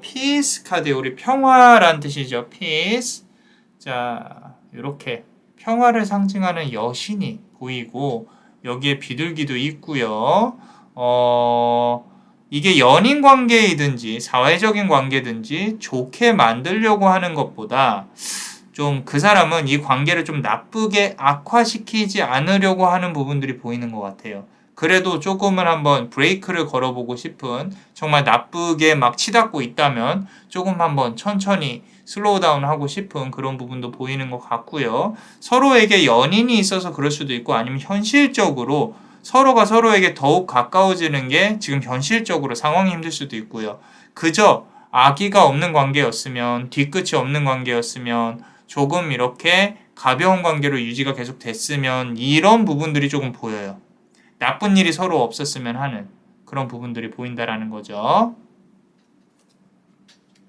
peace 카드, 우리 평화란 뜻이죠. peace. 자, 이렇게 평화를 상징하는 여신이 보이고 여기에 비둘기도 있고요. 이게 연인 관계이든지 사회적인 관계든지 좋게 만들려고 하는 것보다 좀 그 사람은 이 관계를 좀 나쁘게 악화시키지 않으려고 하는 부분들이 보이는 것 같아요. 그래도 조금은 한번 브레이크를 걸어보고 싶은, 정말 나쁘게 막 치닫고 있다면 조금 한번 천천히 슬로우 다운 하고 싶은 그런 부분도 보이는 것 같고요. 서로에게 연인이 있어서 그럴 수도 있고 아니면 현실적으로 서로가 서로에게 더욱 가까워지는 게 지금 현실적으로 상황이 힘들 수도 있고요. 그저 아기가 없는 관계였으면, 뒤끝이 없는 관계였으면, 조금 이렇게 가벼운 관계로 유지가 계속 됐으면 이런 부분들이 조금 보여요. 나쁜 일이 서로 없었으면 하는 그런 부분들이 보인다라는 거죠.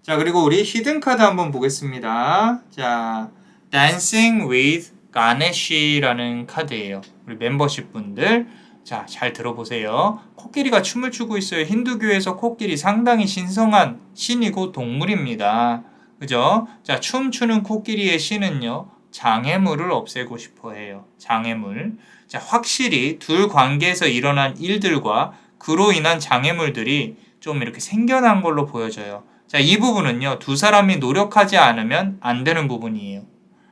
자, 그리고 우리 히든 카드 한번 보겠습니다. 자, Dancing with Ganesh라는 카드예요. 우리 멤버십 분들, 자, 잘 들어보세요. 코끼리가 춤을 추고 있어요. 힌두교에서 코끼리 상당히 신성한 신이고 동물입니다. 그죠? 자, 춤추는 코끼리의 신은요, 장애물을 없애고 싶어 해요. 장애물. 자, 확실히 둘 관계에서 일어난 일들과 그로 인한 장애물들이 좀 이렇게 생겨난 걸로 보여져요. 자, 이 부분은요, 두 사람이 노력하지 않으면 안 되는 부분이에요.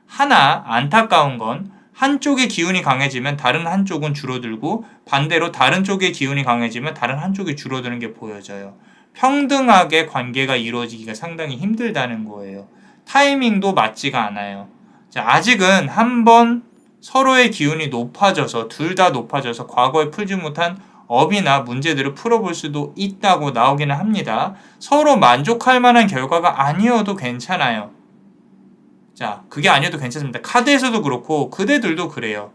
하나, 안타까운 건 한쪽의 기운이 강해지면 다른 한쪽은 줄어들고 반대로 다른 쪽의 기운이 강해지면 다른 한쪽이 줄어드는 게 보여져요. 평등하게 관계가 이루어지기가 상당히 힘들다는 거예요. 타이밍도 맞지가 않아요. 자, 아직은 한번 서로의 기운이 높아져서 둘 다 높아져서 과거에 풀지 못한 업이나 문제들을 풀어볼 수도 있다고 나오기는 합니다. 서로 만족할 만한 결과가 아니어도 괜찮아요. 자, 그게 아니어도 괜찮습니다. 카드에서도 그렇고 그대들도 그래요.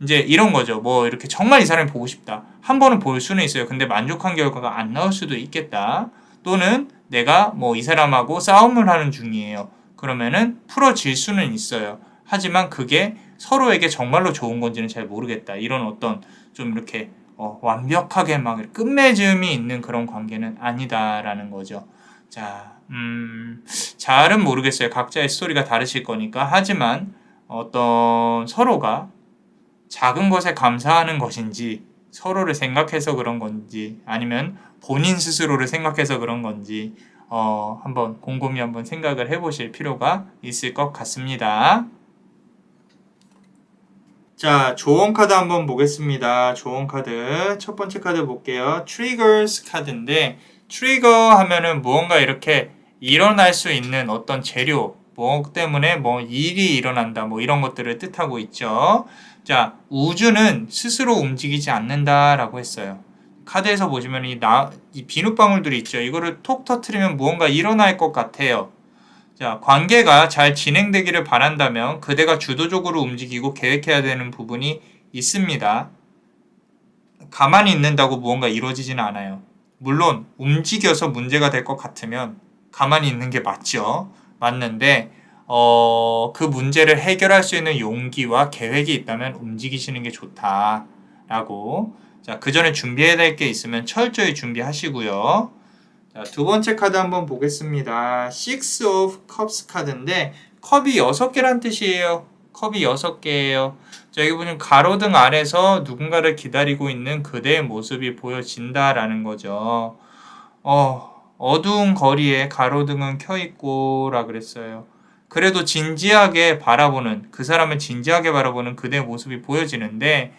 이제 이런 거죠. 뭐 이렇게 정말 이 사람이 보고 싶다. 한 번은 볼 수는 있어요. 근데 만족한 결과가 안 나올 수도 있겠다. 또는 내가 뭐 이 사람하고 싸움을 하는 중이에요. 그러면은 풀어질 수는 있어요. 하지만 그게 서로에게 정말로 좋은 건지는 잘 모르겠다. 이런 어떤 좀 이렇게 완벽하게 막 끝맺음이 있는 그런 관계는 아니다라는 거죠. 자, 잘은 모르겠어요. 각자의 스토리가 다르실 거니까. 하지만 어떤 서로가 작은 것에 감사하는 것인지 서로를 생각해서 그런 건지 아니면 본인 스스로를 생각해서 그런 건지 한번 곰곰이 한번 생각을 해보실 필요가 있을 것 같습니다. 자, 조언 카드 한번 보겠습니다. 조언 카드 첫 번째 카드 볼게요. Triggers 카드인데 트리거 하면은 무언가 이렇게 일어날 수 있는 어떤 재료 뭐 때문에 뭐 일이 일어난다 뭐 이런 것들을 뜻하고 있죠. 자, 우주는 스스로 움직이지 않는다라고 했어요. 카드에서 보시면 이 비눗방울들이 있죠. 이거를 톡 터트리면 무언가 일어날 것 같아요. 자, 관계가 잘 진행되기를 바란다면 그대가 주도적으로 움직이고 계획해야 되는 부분이 있습니다. 가만히 있는다고 무언가 이루어지지는 않아요. 물론 움직여서 문제가 될 것 같으면 가만히 있는 게 맞죠. 맞는데 그 문제를 해결할 수 있는 용기와 계획이 있다면 움직이시는 게 좋다라고. 자, 그 전에 준비해야 될 게 있으면 철저히 준비하시고요. 자, 두 번째 카드 한번 보겠습니다. Six of Cups 카드인데 컵이 6개란 뜻이에요. 컵이 6개예요. 자, 여기 보면 가로등 아래서 누군가를 기다리고 있는 그대의 모습이 보여진다라는 거죠. 어두운 거리에 가로등은 켜있고 라 그랬어요. 그래도 진지하게 바라보는 그 사람을 진지하게 바라보는 그대의 모습이 보여지는데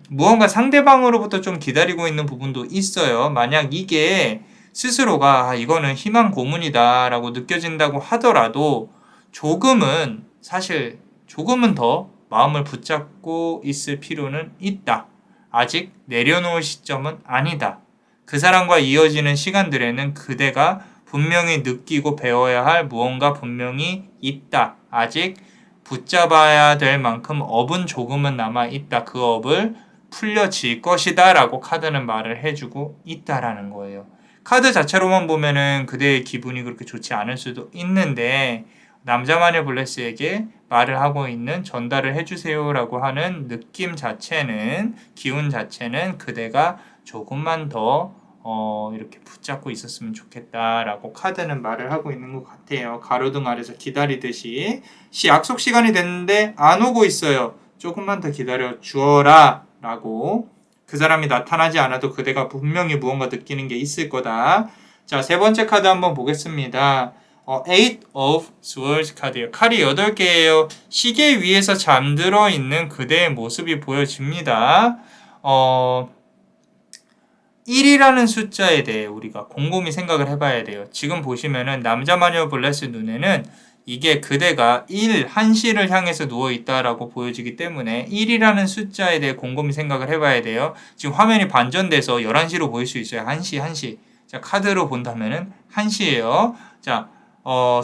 무언가 상대방으로부터 좀 기다리고 있는 부분도 있어요. 만약 이게 스스로가 이거는 희망 고문이다 라고 느껴진다고 하더라도 조금은 사실 조금은 더 마음을 붙잡고 있을 필요는 있다. 아직 내려놓을 시점은 아니다. 그 사람과 이어지는 시간들에는 그대가 분명히 느끼고 배워야 할 무언가 분명히 있다. 아직 붙잡아야 될 만큼 업은 조금은 남아있다. 그 업을 풀려질 것이다 라고 카드는 말을 해주고 있다라는 거예요. 카드 자체로만 보면은 그대의 기분이 그렇게 좋지 않을 수도 있는데 남자만의 블레스에게 말을 하고 있는 전달을 해주세요 라고 하는 느낌 자체는 기운 자체는 그대가 조금만 더 이렇게 붙잡고 있었으면 좋겠다라고 카드는 말을 하고 있는 것 같아요. 가로등 아래서 기다리듯이 약속 시간이 됐는데 안 오고 있어요. 조금만 더 기다려 주어라 라고. 그 사람이 나타나지 않아도 그대가 분명히 무언가 느끼는 게 있을 거다. 자, 세 번째 카드 한번 보겠습니다. Eight of Swords 카드예요. 칼이 8개예요. 시계 위에서 잠들어 있는 그대의 모습이 보여집니다. 1이라는 숫자에 대해 우리가 곰곰이 생각을 해봐야 돼요. 지금 보시면은 남자 마녀 블레스 눈에는 이게 그대가 1시를 향해서 누워있다라고 보여지기 때문에 1이라는 숫자에 대해 곰곰이 생각을 해봐야 돼요. 지금 화면이 반전돼서 11시로 보일 수 있어요. 1시. 자, 카드로 본다면은 1시예요. 자,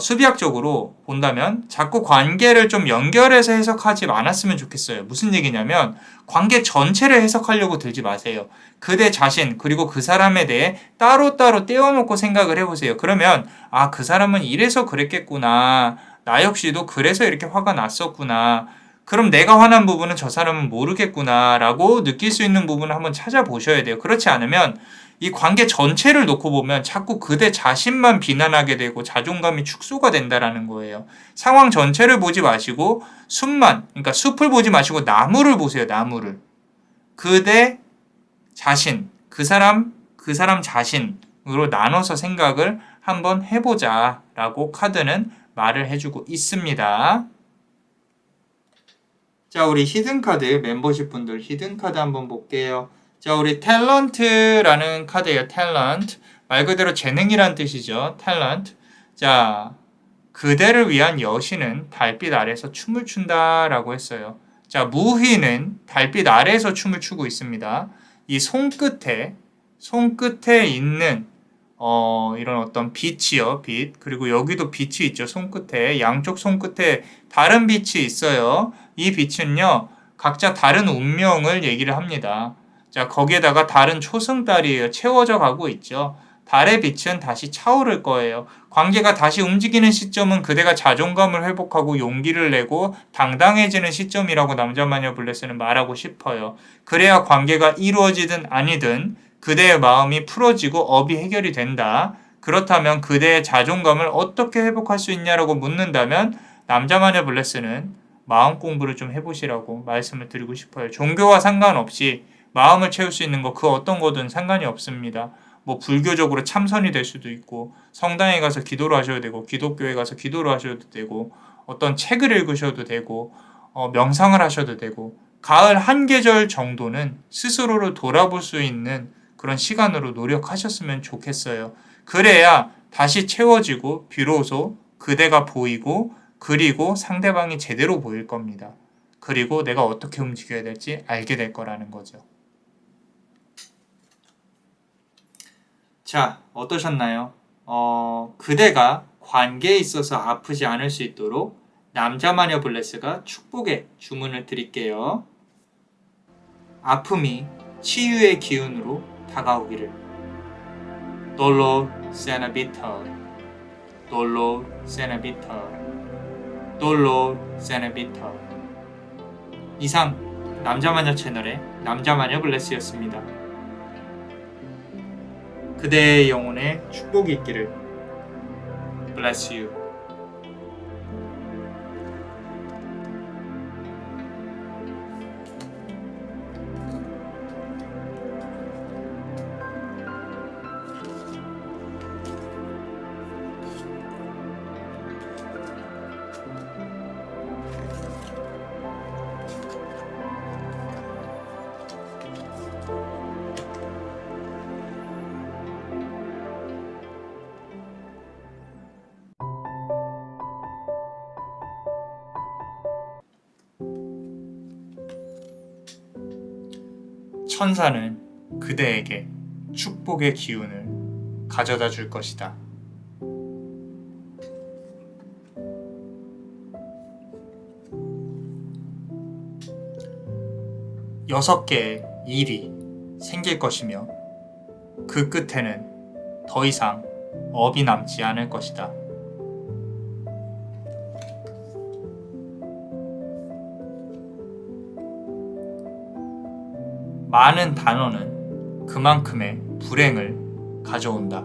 수비학적으로 본다면 자꾸 관계를 좀 연결해서 해석하지 않았으면 좋겠어요. 무슨 얘기냐면 관계 전체를 해석하려고 들지 마세요. 그대 자신 그리고 그 사람에 대해 따로따로 떼어놓고 생각을 해보세요. 그러면 그 사람은 이래서 그랬겠구나. 나 역시도 그래서 이렇게 화가 났었구나. 그럼 내가 화난 부분은 저 사람은 모르겠구나 라고 느낄 수 있는 부분을 한번 찾아보셔야 돼요. 그렇지 않으면 이 관계 전체를 놓고 보면 자꾸 그대 자신만 비난하게 되고 자존감이 축소가 된다라는 거예요. 상황 전체를 보지 마시고 그러니까 숲을 보지 마시고 나무를 보세요. 나무를. 그대 자신, 그 사람 자신으로 나눠서 생각을 한번 해보자 라고 카드는 말을 해주고 있습니다. 자, 우리 히든카드 멤버십 분들 히든카드 한번 볼게요. 자, 우리 탤런트라는 카드예요. 탤런트. 말 그대로 재능이란 뜻이죠. 탤런트. 자, 그대를 위한 여신은 달빛 아래서 춤을 춘다라고 했어요. 자, 무희는 달빛 아래에서 춤을 추고 있습니다. 이 손끝에 있는 이런 어떤 빛이요. 빛. 그리고 여기도 빛이 있죠. 손끝에. 양쪽 손끝에 다른 빛이 있어요. 이 빛은요. 각자 다른 운명을 얘기를 합니다. 자, 거기에다가 다른 초승달이에요. 채워져 가고 있죠. 달의 빛은 다시 차오를 거예요. 관계가 다시 움직이는 시점은 그대가 자존감을 회복하고 용기를 내고 당당해지는 시점이라고 남자마녀 블레스는 말하고 싶어요. 그래야 관계가 이루어지든 아니든 그대의 마음이 풀어지고 업이 해결이 된다. 그렇다면 그대의 자존감을 어떻게 회복할 수 있냐라고 묻는다면 남자마녀 블레스는 마음 공부를 좀 해보시라고 말씀을 드리고 싶어요. 종교와 상관없이 마음을 채울 수 있는 거 그 어떤 거든 상관이 없습니다. 뭐 불교적으로 참선이 될 수도 있고 성당에 가서 기도를 하셔도 되고 기독교에 가서 기도를 하셔도 되고 어떤 책을 읽으셔도 되고 명상을 하셔도 되고 가을 한 계절 정도는 스스로를 돌아볼 수 있는 그런 시간으로 노력하셨으면 좋겠어요. 그래야 다시 채워지고 비로소 그대가 보이고 그리고 상대방이 제대로 보일 겁니다. 그리고 내가 어떻게 움직여야 될지 알게 될 거라는 거죠. 자, 어떠셨나요? 그대가 관계에 있어서 아프지 않을 수 있도록 남자마녀 블레스가 축복의 주문을 드릴게요. 아픔이 치유의 기운으로 다가오기를. Dolor Sena Vital, Dolor Sena Vital, Dolor Sena Vital. 이상 남자마녀 채널의 남자마녀 블레스였습니다. 그대의 영혼에 축복이 있기를. Bless you. 천사는 그대에게 축복의 기운을 가져다 줄 것이다. 여섯 개의 일이 생길 것이며 그 끝에는 더 이상 업이 남지 않을 것이다. 많은 단어는 그만큼의 불행을 가져온다.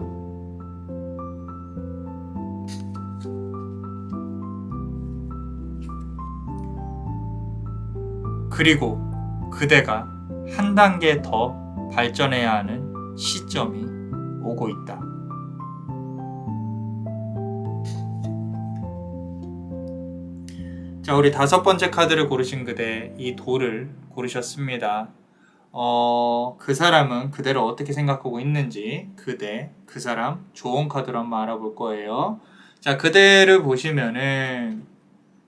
그리고 그대가 한 단계 더 발전해야 하는 시점이 오고 있다. 자, 우리 다섯 번째 카드를 고르신 그대, 이 돌을 고르셨습니다. 그 사람은 그대를 어떻게 생각하고 있는지 그대, 그 사람 좋은 카드로 한번 알아볼 거예요. 자, 그대를 보시면은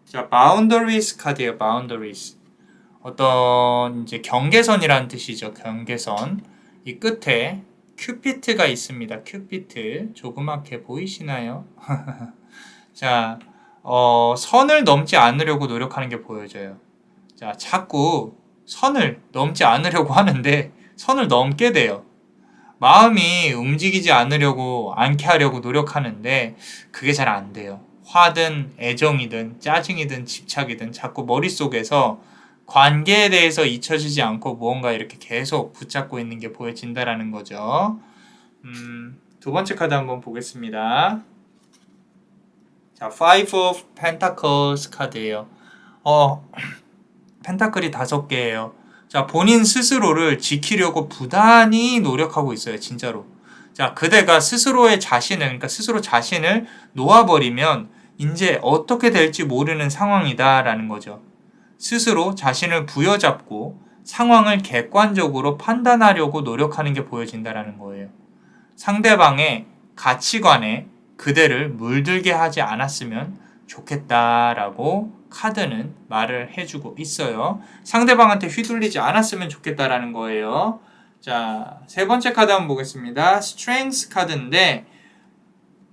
자, boundaries 카드예요. boundaries. 어떤 이제 경계선이라는 뜻이죠. 경계선. 이 끝에 큐피트가 있습니다. 큐피트. 조그맣게 보이시나요? 자, 선을 넘지 않으려고 노력하는 게 보여져요. 자, 자꾸 선을 넘지 않으려고 하는데 선을 넘게 돼요. 마음이 움직이지 않게 하려고 노력하는데 그게 잘 안 돼요. 화든 애정이든 짜증이든 집착이든 자꾸 머릿속에서 관계에 대해서 잊혀지지 않고 무언가 이렇게 계속 붙잡고 있는 게 보여진다라는 거죠. 두 번째 카드 한번 보겠습니다. 자, Five of Pentacles 카드예요. 펜타클이 5개예요. 자, 본인 스스로를 지키려고 부단히 노력하고 있어요. 진짜로. 자, 그대가 스스로의 자신을, 그러니까 스스로 자신을 놓아버리면 이제 어떻게 될지 모르는 상황이다라는 거죠. 스스로 자신을 부여잡고 상황을 객관적으로 판단하려고 노력하는 게 보여진다라는 거예요. 상대방의 가치관에 그대를 물들게 하지 않았으면 좋겠다라고 카드는 말을 해주고 있어요. 상대방한테 휘둘리지 않았으면 좋겠다라는 거예요. 자, 세 번째 카드 한번 보겠습니다. Strength 카드인데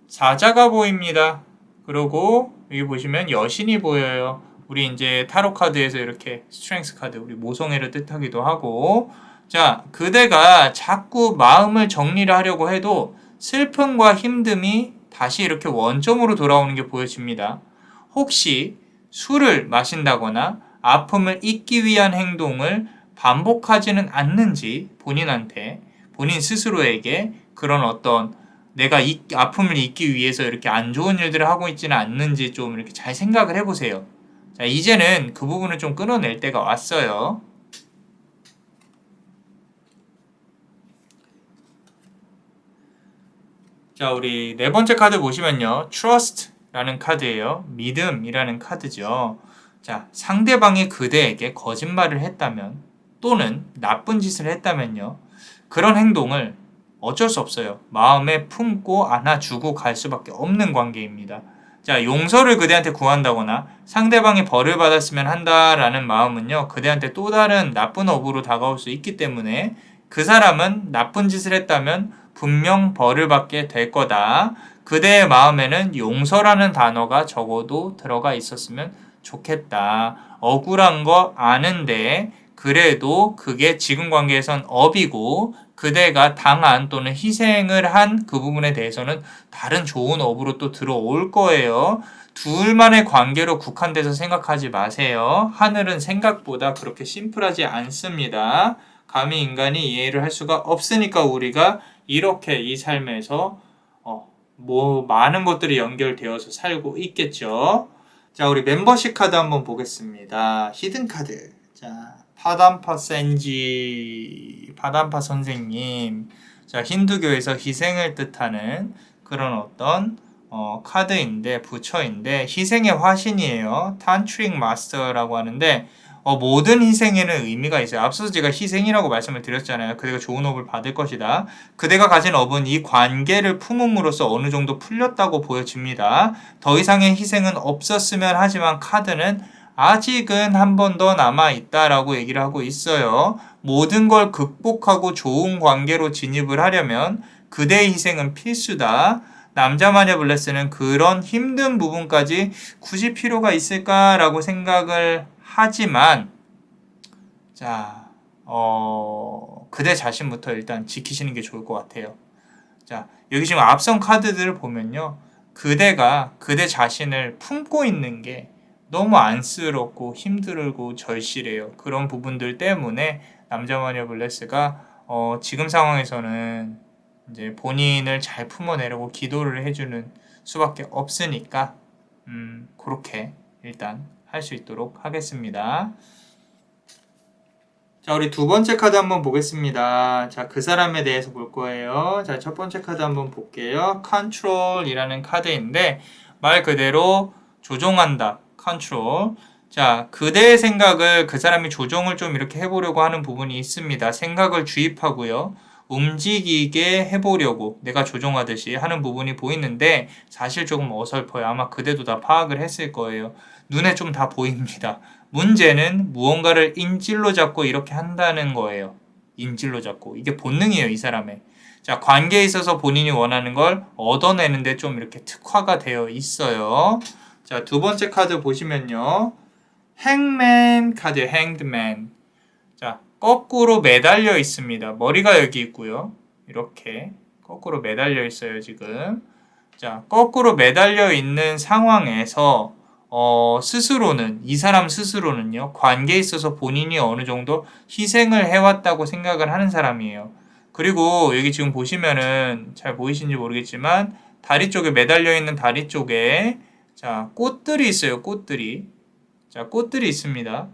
사자가 보입니다. 그리고 여기 보시면 여신이 보여요. 우리 이제 타로 카드에서 이렇게 Strength 카드, 우리 모성애를 뜻하기도 하고, 자, 그대가 자꾸 마음을 정리를 하려고 해도 슬픔과 힘듦이 다시 이렇게 원점으로 돌아오는 게 보여집니다. 혹시 술을 마신다거나 아픔을 잊기 위한 행동을 반복하지는 않는지 본인한테, 본인 스스로에게 그런 어떤 내가 아픔을 잊기 위해서 이렇게 안 좋은 일들을 하고 있지는 않는지 좀 이렇게 잘 생각을 해보세요. 자, 이제는 그 부분을 좀 끊어낼 때가 왔어요. 자, 우리 네 번째 카드 보시면요. Trust라는 카드예요. 믿음이라는 카드죠. 자, 상대방이 그대에게 거짓말을 했다면 또는 나쁜 짓을 했다면요. 그런 행동을 어쩔 수 없어요. 마음에 품고 안아주고 갈 수밖에 없는 관계입니다. 자, 용서를 그대한테 구한다거나 상대방이 벌을 받았으면 한다라는 마음은요. 그대한테 또 다른 나쁜 업으로 다가올 수 있기 때문에 그 사람은 나쁜 짓을 했다면 분명 벌을 받게 될 거다. 그대의 마음에는 용서라는 단어가 적어도 들어가 있었으면 좋겠다. 억울한 거 아는데 그래도 그게 지금 관계에선 업이고 그대가 당한 또는 희생을 한 그 부분에 대해서는 다른 좋은 업으로 또 들어올 거예요. 둘만의 관계로 국한돼서 생각하지 마세요. 하늘은 생각보다 그렇게 심플하지 않습니다. 감히 인간이 이해를 할 수가 없으니까 우리가 이렇게 이 삶에서 많은 것들이 연결되어서 살고 있겠죠. 자, 우리 멤버십 카드 한번 보겠습니다. 히든 카드. 자, 파담파 선생님. 자, 힌두교에서 희생을 뜻하는 그런 어떤 카드인데, 부처인데 희생의 화신이에요. 탄트릭 마스터라고 하는데 모든 희생에는 의미가 있어요. 앞서서 제가 희생이라고 말씀을 드렸잖아요. 그대가 좋은 업을 받을 것이다. 그대가 가진 업은 이 관계를 품음으로써 어느 정도 풀렸다고 보여집니다. 더 이상의 희생은 없었으면 하지만 카드는 아직은 한 번 더 남아있다라고 얘기를 하고 있어요. 모든 걸 극복하고 좋은 관계로 진입을 하려면 그대의 희생은 필수다. 남자 마녀 블레스는 그런 힘든 부분까지 굳이 필요가 있을까라고 생각을 하지만 자, 그대 자신부터 일단 지키시는 게 좋을 것 같아요. 자, 여기 지금 앞선 카드들을 보면요. 그대가 그대 자신을 품고 있는 게 너무 안쓰럽고 힘들고 절실해요. 그런 부분들 때문에 남자 마녀 블레스가 지금 상황에서는 이제 본인을 잘 품어내려고 기도를 해주는 수밖에 없으니까 그렇게 일단 할 수 있도록 하겠습니다. 자, 우리 두 번째 카드 한번 보겠습니다. 자, 그 사람에 대해서 볼 거예요. 자, 첫 번째 카드 한번 볼게요. Control이라는 카드인데 말 그대로 조종한다. Control. 자, 그대의 생각을 그 사람이 조종을 좀 이렇게 해보려고 하는 부분이 있습니다. 생각을 주입하고요. 움직이게 해보려고 내가 조종하듯이 하는 부분이 보이는데 사실 조금 어설퍼요. 아마 그대도 다 파악을 했을 거예요. 눈에 좀 다 보입니다. 문제는 무언가를 인질로 잡고 이렇게 한다는 거예요. 인질로 잡고. 이게 본능이에요, 이 사람의. 자, 관계에 있어서 본인이 원하는 걸 얻어내는데 좀 이렇게 특화가 되어 있어요. 자, 두 번째 카드 보시면요. 행맨 카드, 행드맨. 자, 거꾸로 매달려 있습니다. 머리가 여기 있고요. 이렇게 거꾸로 매달려 있어요, 지금. 자, 거꾸로 매달려 있는 상황에서 이 사람 스스로는요, 관계에 있어서 본인이 어느 정도 희생을 해왔다고 생각을 하는 사람이에요. 그리고 여기 지금 보시면은 잘 보이시는지 모르겠지만 다리 쪽에 매달려 있는 다리 쪽에 자, 꽃들이 있어요, 꽃들이. 자, 꽃들이 있습니다.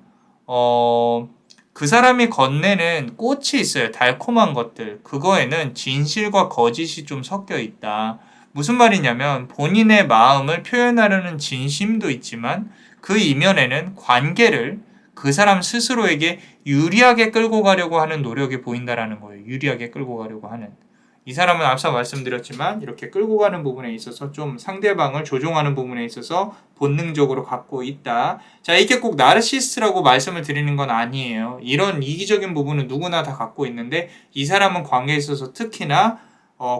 그 사람이 건네는 꽃이 있어요. 달콤한 것들. 그거에는 진실과 거짓이 좀 섞여 있다. 무슨 말이냐면 본인의 마음을 표현하려는 진심도 있지만 그 이면에는 관계를 그 사람 스스로에게 유리하게 끌고 가려고 하는 노력이 보인다라는 거예요. 유리하게 끌고 가려고 하는. 이 사람은 앞서 말씀드렸지만 이렇게 끌고 가는 부분에 있어서 좀 상대방을 조종하는 부분에 있어서 본능적으로 갖고 있다. 자, 이게 꼭 나르시스트라고 말씀을 드리는 건 아니에요. 이런 이기적인 부분은 누구나 다 갖고 있는데 이 사람은 관계에 있어서 특히나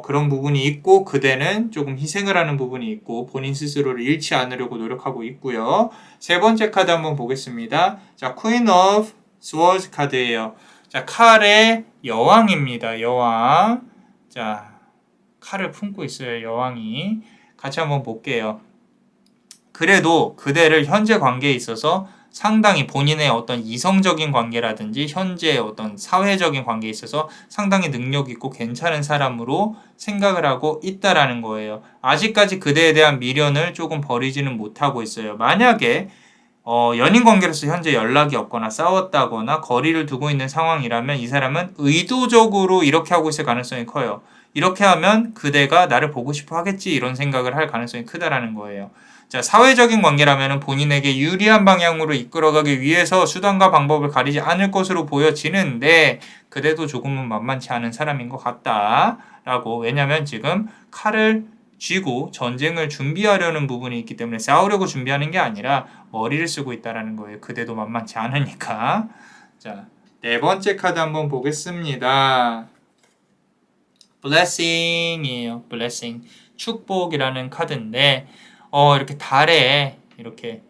그런 부분이 있고 그대는 조금 희생을 하는 부분이 있고 본인 스스로를 잃지 않으려고 노력하고 있고요. 세 번째 카드 한번 보겠습니다. 자, Queen of Swords 카드예요. 자, 칼의 여왕입니다. 여왕. 자, 칼을 품고 있어요. 여왕이. 같이 한번 볼게요. 그래도 그대를 현재 관계에 있어서 상당히 본인의 어떤 이성적인 관계라든지 현재 어떤 사회적인 관계에 있어서 상당히 능력 있고 괜찮은 사람으로 생각을 하고 있다라는 거예요. 아직까지 그대에 대한 미련을 조금 버리지는 못하고 있어요. 만약에 연인 관계로서 현재 연락이 없거나 싸웠다거나 거리를 두고 있는 상황이라면 이 사람은 의도적으로 이렇게 하고 있을 가능성이 커요. 이렇게 하면 그대가 나를 보고 싶어 하겠지 이런 생각을 할 가능성이 크다라는 거예요. 자, 사회적인 관계라면 본인에게 유리한 방향으로 이끌어가기 위해서 수단과 방법을 가리지 않을 것으로 보여지는데 그대도 조금은 만만치 않은 사람인 것 같다라고. 왜냐면 지금 칼을 쥐고 전쟁을 준비하려는 부분이 있기 때문에 싸우려고 준비하는 게 아니라 머리를 쓰고 있다라는 거예요. 그대도 만만치 않으니까. 자, 네 번째 카드 한번 보겠습니다. blessing이에요. blessing. 축복이라는 카드인데 이렇게 달에 이렇게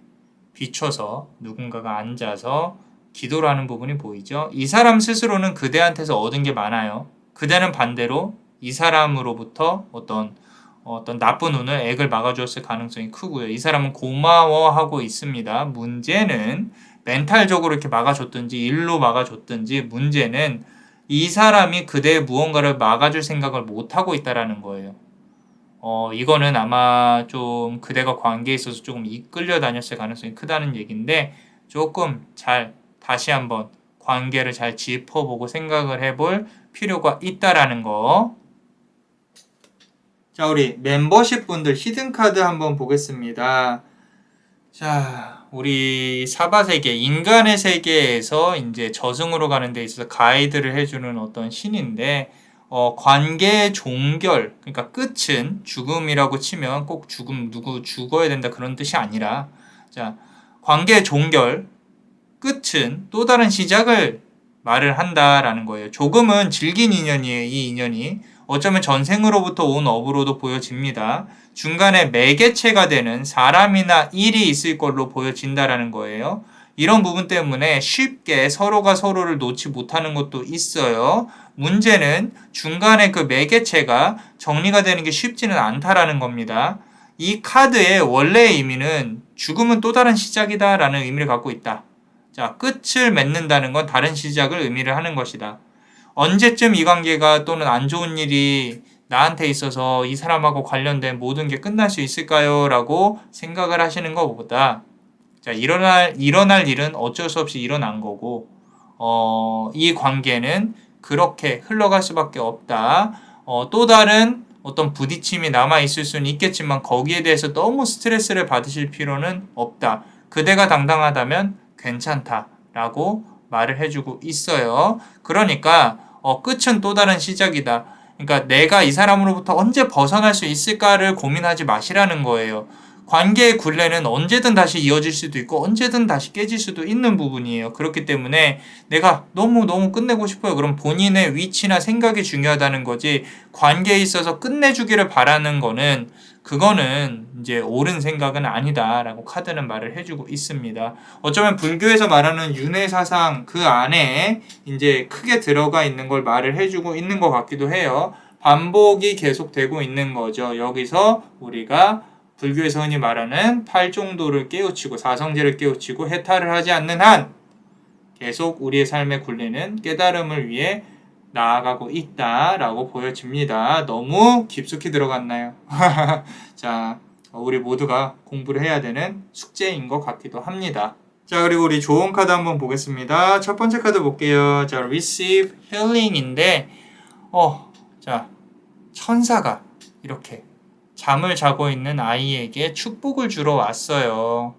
비춰서 누군가가 앉아서 기도를 하는 부분이 보이죠. 이 사람 스스로는 그대한테서 얻은 게 많아요. 그대는 반대로 이 사람으로부터 어떤 나쁜 운을 액을 막아주었을 가능성이 크고요. 이 사람은 고마워하고 있습니다. 문제는 멘탈적으로 이렇게 막아줬든지 일로 막아줬든지 문제는 이 사람이 그대의 무언가를 막아줄 생각을 못하고 있다라는 거예요. 이거는 아마 좀 그대가 관계에 있어서 조금 이끌려 다녔을 가능성이 크다는 얘기인데 조금 잘 다시 한번 관계를 잘 짚어보고 생각을 해볼 필요가 있다라는 거. 자, 우리 멤버십 분들 히든카드 한번 보겠습니다. 자, 우리 사바세계, 인간의 세계에서 이제 저승으로 가는 데 있어서 가이드를 해주는 어떤 신인데, 관계의 종결, 그러니까 끝은 죽음이라고 치면 꼭 누구 죽어야 된다 그런 뜻이 아니라, 자, 관계의 종결, 끝은 또 다른 시작을 말을 한다라는 거예요. 조금은 질긴 인연이에요, 이 인연이. 어쩌면 전생으로부터 온 업으로도 보여집니다. 중간에 매개체가 되는 사람이나 일이 있을 걸로 보여진다라는 거예요. 이런 부분 때문에 쉽게 서로가 서로를 놓지 못하는 것도 있어요. 문제는 중간에 그 매개체가 정리가 되는 게 쉽지는 않다라는 겁니다. 이 카드의 원래의 의미는 죽음은 또 다른 시작이다 라는 의미를 갖고 있다. 자, 끝을 맺는다는 건 다른 시작을 의미를 하는 것이다. 언제쯤 이 관계가 또는 안 좋은 일이 나한테 있어서 이 사람하고 관련된 모든 게 끝날 수 있을까요? 라고 생각을 하시는 것보다 자, 일어날 일은 어쩔 수 없이 일어난 거고 이 관계는 그렇게 흘러갈 수밖에 없다. 또 다른 어떤 부딪힘이 남아있을 수는 있겠지만 거기에 대해서 너무 스트레스를 받으실 필요는 없다. 그대가 당당하다면 괜찮다라고 말을 해주고 있어요. 그러니까 끝은 또 다른 시작이다. 그러니까 내가 이 사람으로부터 언제 벗어날 수 있을까를 고민하지 마시라는 거예요. 관계의 굴레는 언제든 다시 이어질 수도 있고 언제든 다시 깨질 수도 있는 부분이에요. 그렇기 때문에 내가 너무 끝내고 싶어요. 그럼 본인의 위치나 생각이 중요하다는 거지 관계에 있어서 끝내주기를 바라는 거는 그거는 이제 옳은 생각은 아니다라고 카드는 말을 해주고 있습니다. 어쩌면 불교에서 말하는 윤회사상 그 안에 이제 크게 들어가 있는 걸 말을 해주고 있는 것 같기도 해요. 반복이 계속되고 있는 거죠. 여기서 우리가 불교에서 흔히 말하는 팔종도를 깨우치고 사성제를 깨우치고 해탈을 하지 않는 한 계속 우리의 삶의 굴레는 깨달음을 위해 나아가고 있다라고 보여집니다. 너무 깊숙이 들어갔나요? 자, 우리 모두가 공부를 해야 되는 숙제인 것 같기도 합니다. 자, 그리고 우리 좋은 카드 한번 보겠습니다. 첫 번째 카드 볼게요. 자, Receive Healing인데, 자, 천사가 이렇게 잠을 자고 있는 아이에게 축복을 주러 왔어요.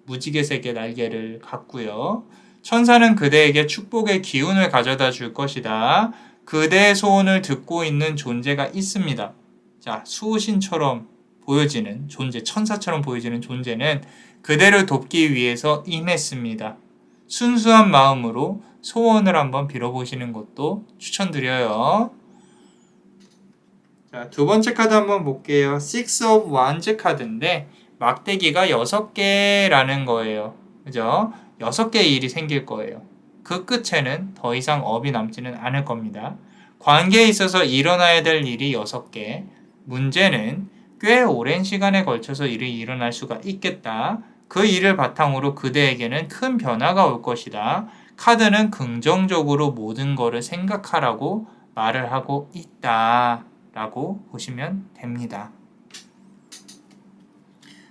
무지개색의 날개를 갖고요. 천사는 그대에게 축복의 기운을 가져다 줄 것이다. 그대의 소원을 듣고 있는 존재가 있습니다. 자, 수호신처럼 보여지는 존재, 천사처럼 보여지는 존재는 그대를 돕기 위해서 임했습니다. 순수한 마음으로 소원을 한번 빌어보시는 것도 추천드려요. 자, 두 번째 카드 한번 볼게요. Six of Wands 카드인데 막대기가 6개라는 거예요. 그죠? 6개의 일이 생길 거예요. 그 끝에는 더 이상 업이 남지는 않을 겁니다. 관계에 있어서 일어나야 될 일이 6개, 문제는 꽤 오랜 시간에 걸쳐서 일이 일어날 수가 있겠다. 그 일을 바탕으로 그대에게는 큰 변화가 올 것이다. 카드는 긍정적으로 모든 거를 생각하라고 말을 하고 있다. 라고 보시면 됩니다.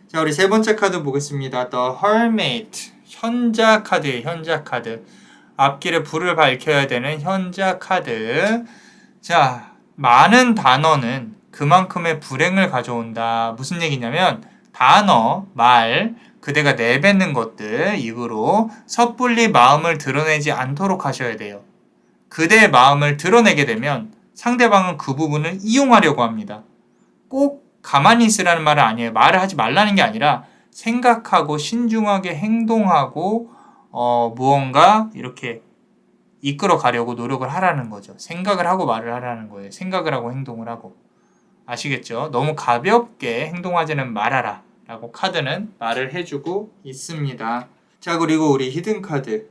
자, 우리 세 번째 카드 보겠습니다. The Hermit. 현자 카드예요. 현자 카드. 앞길에 불을 밝혀야 되는 현자 카드. 자, 많은 단어는 그만큼의 불행을 가져온다. 무슨 얘기냐면 단어, 말, 그대가 내뱉는 것들 입으로 섣불리 마음을 드러내지 않도록 하셔야 돼요. 그대의 마음을 드러내게 되면 상대방은 그 부분을 이용하려고 합니다. 꼭 가만히 있으라는 말은 아니에요. 말을 하지 말라는 게 아니라 생각하고 신중하게 행동하고 무언가 이렇게 이끌어 가려고 노력을 하라는 거죠. 생각을 하고 말을 하라는 거예요. 생각을 하고 행동을 하고. 아시겠죠? 너무 가볍게 행동하지는 말아라 라고 카드는 말을 해주고 있습니다. 자, 그리고 우리 히든카드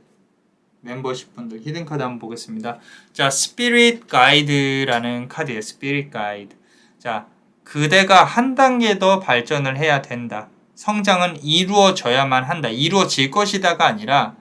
멤버십 분들 히든카드 한번 보겠습니다. 자, 스피릿 가이드라는 카드예요. 스피릿 가이드. 자, 그대가 한 단계 더 발전을 해야 된다. 성장은 이루어져야만 한다. 이루어질 것이다가 아니라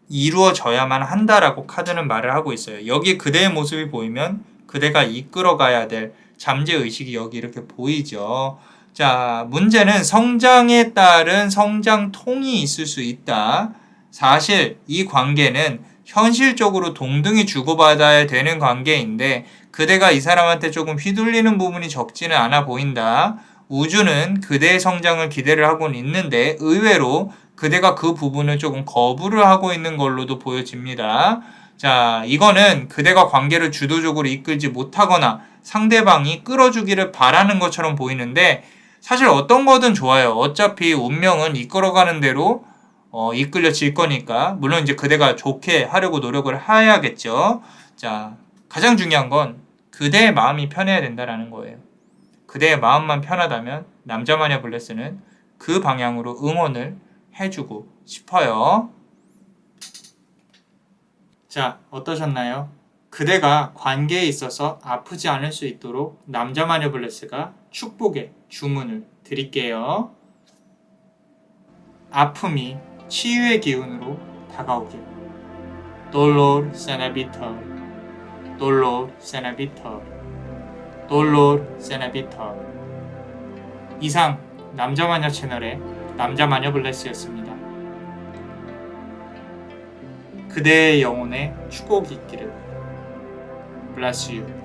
이루어져야만 한다라고 카드는 말을 하고 있어요. 여기 그대의 모습이 보이면 그대가 이끌어가야 될 잠재의식이 여기 이렇게 보이죠. 자, 문제는 성장에 따른 성장통이 있을 수 있다. 사실 이 관계는 현실적으로 동등히 주고받아야 되는 관계인데 그대가 이 사람한테 조금 휘둘리는 부분이 적지는 않아 보인다. 우주는 그대의 성장을 기대를 하고는 있는데 의외로 그대가 그 부분을 조금 거부를 하고 있는 걸로도 보여집니다. 자, 이거는 그대가 관계를 주도적으로 이끌지 못하거나 상대방이 끌어주기를 바라는 것처럼 보이는데 사실 어떤 거든 좋아요. 어차피 운명은 이끌어가는 대로 이끌려질 거니까 물론 이제 그대가 좋게 하려고 노력을 해야겠죠. 자, 가장 중요한 건 그대의 마음이 편해야 된다라는 거예요. 그대의 마음만 편하다면 남자마녀 블레스는 그 방향으로 응원을 해주고 싶어요. 자, 어떠셨나요? 그대가 관계에 있어서 아프지 않을 수 있도록 남자마녀 블레스가 축복의 주문을 드릴게요. 아픔이 치유의 기운으로 다가오길. Dolor se nevita. Dolor se nevita. Dolor se nevita. 이상 남자마녀 채널의 남자마녀 블레스였습니다. 그대의 영혼에 축복이 있기를. Bless you.